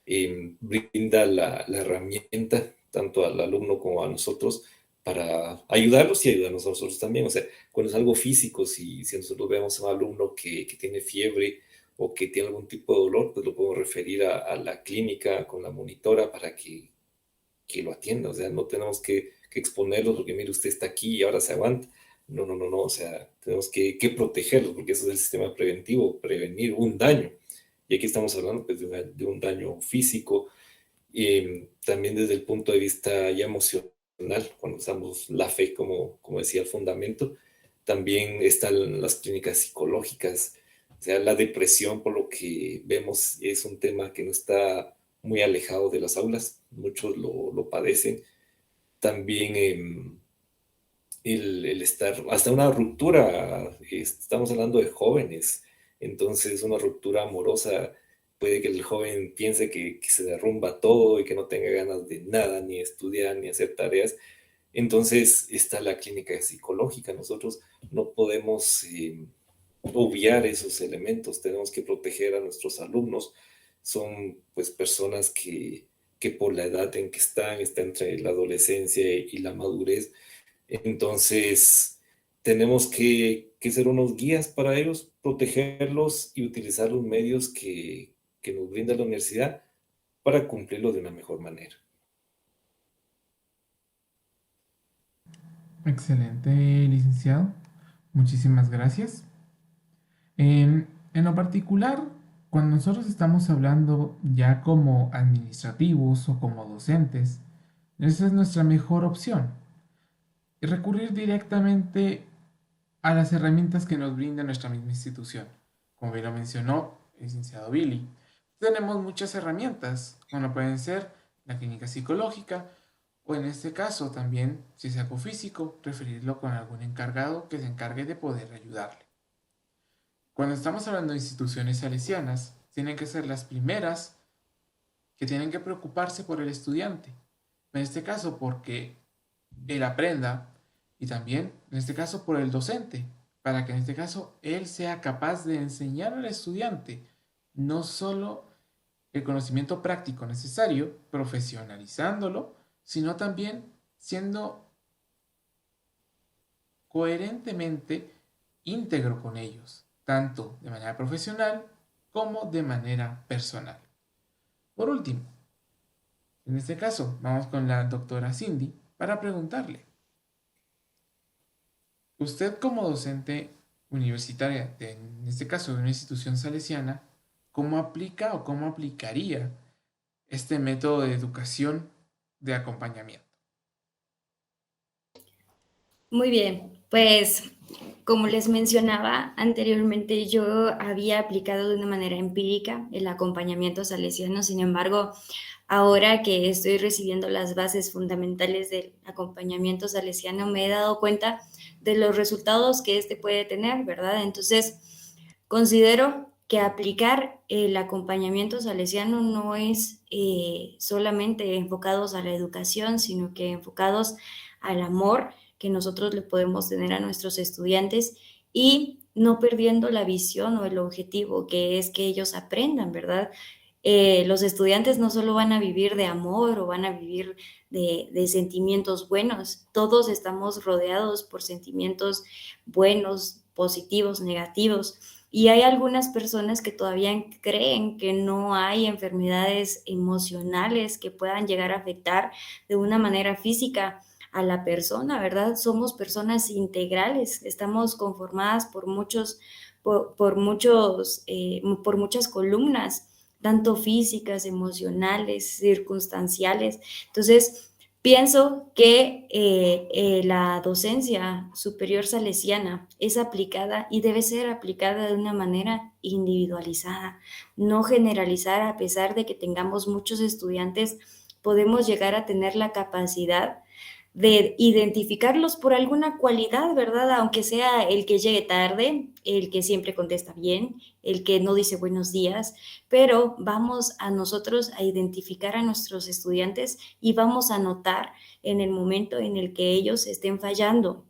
brinda la herramienta tanto al alumno como a nosotros para ayudarlos y ayudarnos a nosotros también. O sea, cuando es algo físico, si nosotros vemos a un alumno que tiene fiebre o que tiene algún tipo de dolor, pues lo podemos referir a la clínica con la monitora para que lo atienda. O sea, no tenemos que exponerlos porque mire, usted está aquí y ahora se aguanta. No, no, no, no. O sea, tenemos que protegerlos porque eso es el sistema preventivo, prevenir un daño. Y aquí estamos hablando pues, de un daño físico, y también desde el punto de vista ya emocional, cuando usamos la fe como decía el fundamento, también están las clínicas psicológicas. O sea, la depresión, por lo que vemos, es un tema que no está muy alejado de las aulas, muchos lo padecen. También el estar, hasta una ruptura, estamos hablando de jóvenes, entonces una ruptura amorosa puede que el joven piense que se derrumba todo y que no tenga ganas de nada, ni estudiar, ni hacer tareas. Entonces está la clínica psicológica. Nosotros no podemos obviar esos elementos, tenemos que proteger a nuestros alumnos. Son pues personas que por la edad en que está entre la adolescencia y la madurez, entonces, tenemos que ser unos guías para ellos, protegerlos y utilizar los medios que nos brinda la universidad para cumplirlo de una mejor manera. Excelente, licenciado. Muchísimas gracias. En lo particular, cuando nosotros estamos hablando ya como administrativos o como docentes, esa es nuestra mejor opción. Y recurrir directamente a las herramientas que nos brinda nuestra misma institución. Como bien lo mencionó el licenciado Billy, tenemos muchas herramientas, como pueden ser la clínica psicológica, o en este caso también, si es algo físico, referirlo con algún encargado que se encargue de poder ayudarle. Cuando estamos hablando de instituciones salesianas, tienen que ser las primeras que tienen que preocuparse por el estudiante. En este caso, porque él aprenda y también, en este caso, por el docente, para que en este caso él sea capaz de enseñar al estudiante no solo el conocimiento práctico necesario, profesionalizándolo, sino también siendo coherentemente íntegro con ellos, tanto de manera profesional como de manera personal. Por último, en este caso, vamos con la doctora Cindy para preguntarle, usted como docente universitaria, en este caso de una institución salesiana, ¿cómo aplica o cómo aplicaría este método de educación de acompañamiento? Muy bien, pues como les mencionaba anteriormente, yo había aplicado de una manera empírica el acompañamiento salesiano. Sin embargo, ahora que estoy recibiendo las bases fundamentales del acompañamiento salesiano, me he dado cuenta de los resultados que este puede tener, ¿verdad? Entonces, considero que aplicar el acompañamiento salesiano no es solamente enfocados a la educación, sino que enfocados al amor que nosotros le podemos tener a nuestros estudiantes y no perdiendo la visión o el objetivo que es que ellos aprendan, ¿verdad? Los estudiantes no solo van a vivir de amor o van a vivir de sentimientos buenos, todos estamos rodeados por sentimientos buenos, positivos, negativos. Y hay algunas personas que todavía creen que no hay enfermedades emocionales que puedan llegar a afectar de una manera física a la persona, ¿verdad? Somos personas integrales, estamos conformadas por muchas columnas, tanto físicas, emocionales, circunstanciales. Entonces, pienso que la docencia superior salesiana es aplicada y debe ser aplicada de una manera individualizada, no generalizar a pesar de que tengamos muchos estudiantes podemos llegar a tener la capacidad de identificarlos por alguna cualidad, ¿verdad? Aunque sea el que llegue tarde, el que siempre contesta bien, el que no dice buenos días, pero vamos a nosotros a identificar a nuestros estudiantes y vamos a notar en el momento en el que ellos estén fallando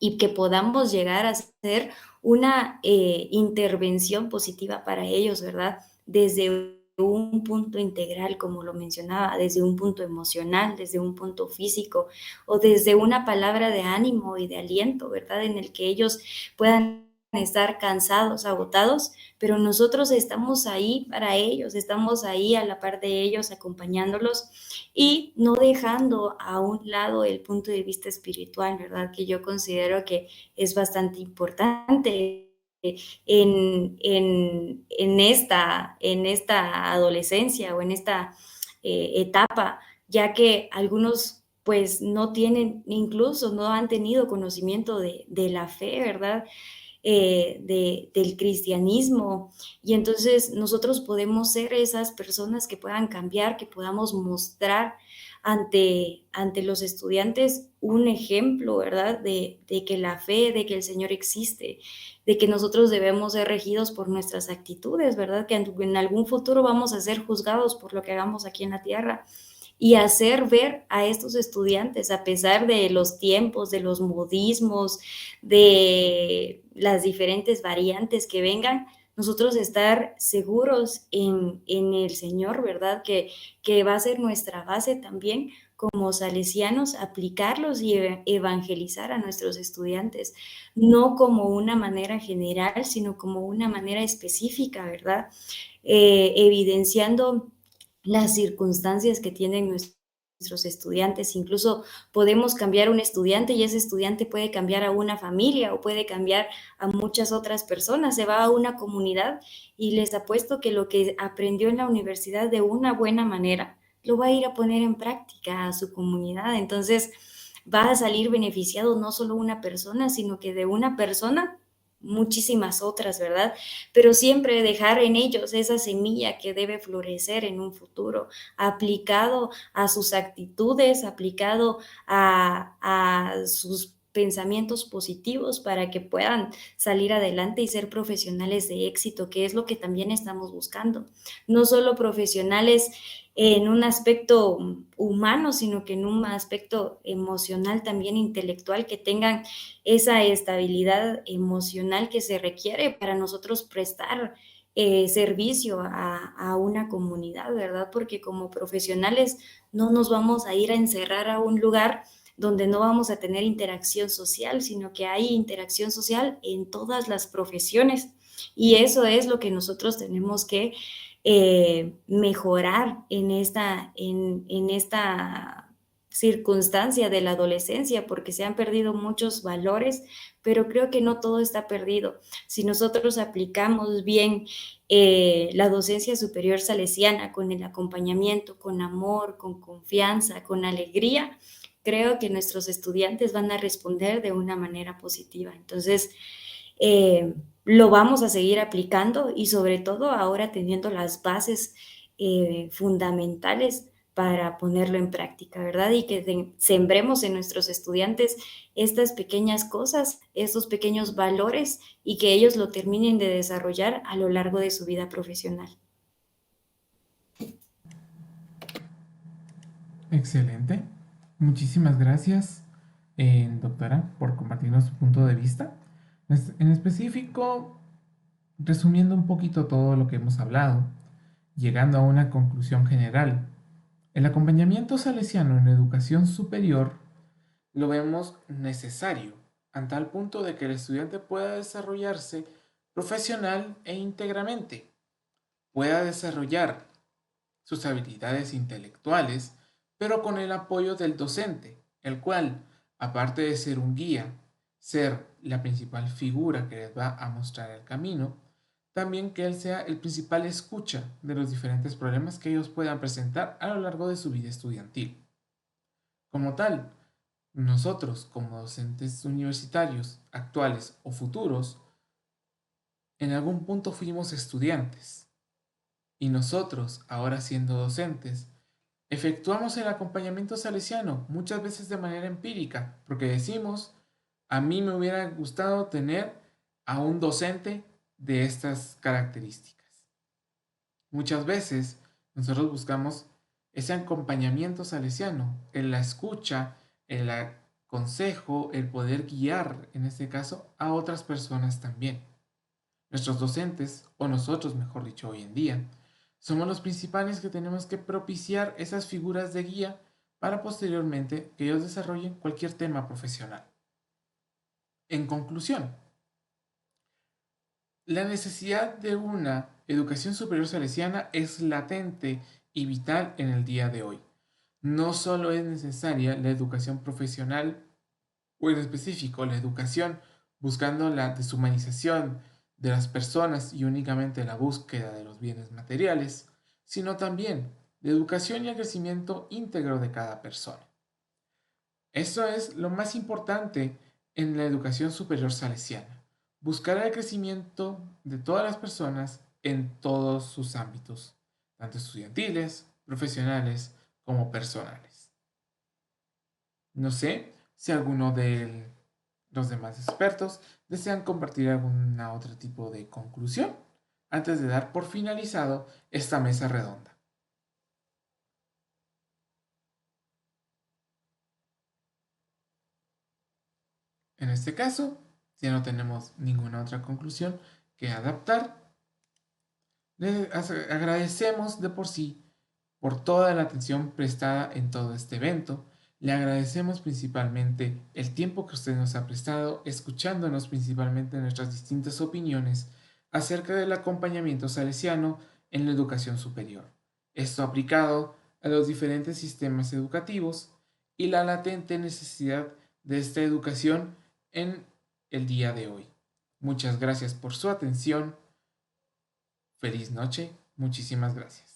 y que podamos llegar a hacer una intervención positiva para ellos, ¿verdad? Desde un punto integral, como lo mencionaba, desde un punto emocional, desde un punto físico o desde una palabra de ánimo y de aliento, ¿verdad? En el que ellos puedan estar cansados, agotados, pero nosotros estamos ahí para ellos, estamos ahí a la par de ellos, acompañándolos y no dejando a un lado el punto de vista espiritual, ¿verdad? Que yo considero que es bastante importante en esta adolescencia o en esta etapa, ya que algunos pues no tienen, incluso no han tenido conocimiento de la fe, ¿verdad? Del cristianismo. Y entonces nosotros podemos ser esas personas que puedan cambiar, que podamos mostrar ante los estudiantes un ejemplo, ¿verdad? De que la fe, de que el Señor existe, de que nosotros debemos ser regidos por nuestras actitudes, ¿verdad? Que en algún futuro vamos a ser juzgados por lo que hagamos aquí en la tierra y hacer ver a estos estudiantes, a pesar de los tiempos, de los modismos, de las diferentes variantes que vengan, nosotros estar seguros en el Señor, ¿verdad? Que va a ser nuestra base también como salesianos, aplicarlos y evangelizar a nuestros estudiantes, no como una manera general, sino como una manera específica, ¿verdad? Evidenciando las circunstancias que tienen nuestros estudiantes. Incluso podemos cambiar un estudiante y ese estudiante puede cambiar a una familia o puede cambiar a muchas otras personas. Se va a una comunidad y les apuesto que lo que aprendió en la universidad de una buena manera lo va a ir a poner en práctica a su comunidad. Entonces va a salir beneficiado no solo una persona, sino que de una persona muchísimas otras, ¿verdad? Pero siempre dejar en ellos esa semilla que debe florecer en un futuro, aplicado a sus actitudes, aplicado a sus pensamientos positivos para que puedan salir adelante y ser profesionales de éxito, que es lo que también estamos buscando. No solo profesionales en un aspecto humano, sino que en un aspecto emocional, también intelectual, que tengan esa estabilidad emocional que se requiere para nosotros prestar servicio a una comunidad, ¿verdad? Porque como profesionales no nos vamos a ir a encerrar a un lugar donde no vamos a tener interacción social, sino que hay interacción social en todas las profesiones. Y eso es lo que nosotros tenemos que mejorar en esta circunstancia de la adolescencia, porque se han perdido muchos valores, pero creo que no todo está perdido. Si nosotros aplicamos bien la docencia superior salesiana con el acompañamiento, con amor, con confianza, con alegría, creo que nuestros estudiantes van a responder de una manera positiva. Entonces, lo vamos a seguir aplicando y sobre todo ahora teniendo las bases fundamentales para ponerlo en práctica, ¿verdad? Y que sembremos en nuestros estudiantes estas pequeñas cosas, estos pequeños valores y que ellos lo terminen de desarrollar a lo largo de su vida profesional. Excelente. Muchísimas gracias, doctora, por compartirnos su punto de vista. En específico, resumiendo un poquito todo lo que hemos hablado, llegando a una conclusión general, el acompañamiento salesiano en educación superior lo vemos necesario, a tal punto de que el estudiante pueda desarrollarse profesional e íntegramente, pueda desarrollar sus habilidades intelectuales, pero con el apoyo del docente, el cual, aparte de ser un guía, ser la principal figura que les va a mostrar el camino, también que él sea el principal escucha de los diferentes problemas que ellos puedan presentar a lo largo de su vida estudiantil. Como tal, nosotros como docentes universitarios, actuales o futuros, en algún punto fuimos estudiantes y nosotros, ahora siendo docentes, efectuamos el acompañamiento salesiano, muchas veces de manera empírica, porque decimos, a mí me hubiera gustado tener a un docente de estas características. Muchas veces nosotros buscamos ese acompañamiento salesiano, en la escucha, el consejo, el poder guiar, en este caso, a otras personas también. Nuestros docentes, o nosotros mejor dicho hoy en día, somos los principales que tenemos que propiciar esas figuras de guía para posteriormente que ellos desarrollen cualquier tema profesional. En conclusión, la necesidad de una educación superior salesiana es latente y vital en el día de hoy. No solo es necesaria la educación profesional o en específico la educación buscando la deshumanización de las personas y únicamente la búsqueda de los bienes materiales, sino también la educación y el crecimiento íntegro de cada persona. Eso es lo más importante en la educación superior salesiana, buscar el crecimiento de todas las personas en todos sus ámbitos, tanto estudiantiles, profesionales como personales. No sé si alguno de los demás expertos desean compartir algún otro tipo de conclusión antes de dar por finalizado esta mesa redonda. En este caso, si no tenemos ninguna otra conclusión que adaptar, le agradecemos de por sí por toda la atención prestada en todo este evento. Le agradecemos principalmente el tiempo que usted nos ha prestado, escuchándonos principalmente nuestras distintas opiniones acerca del acompañamiento salesiano en la educación superior. Esto aplicado a los diferentes sistemas educativos y la latente necesidad de esta educación en el día de hoy. Muchas gracias por su atención. Feliz noche. Muchísimas gracias.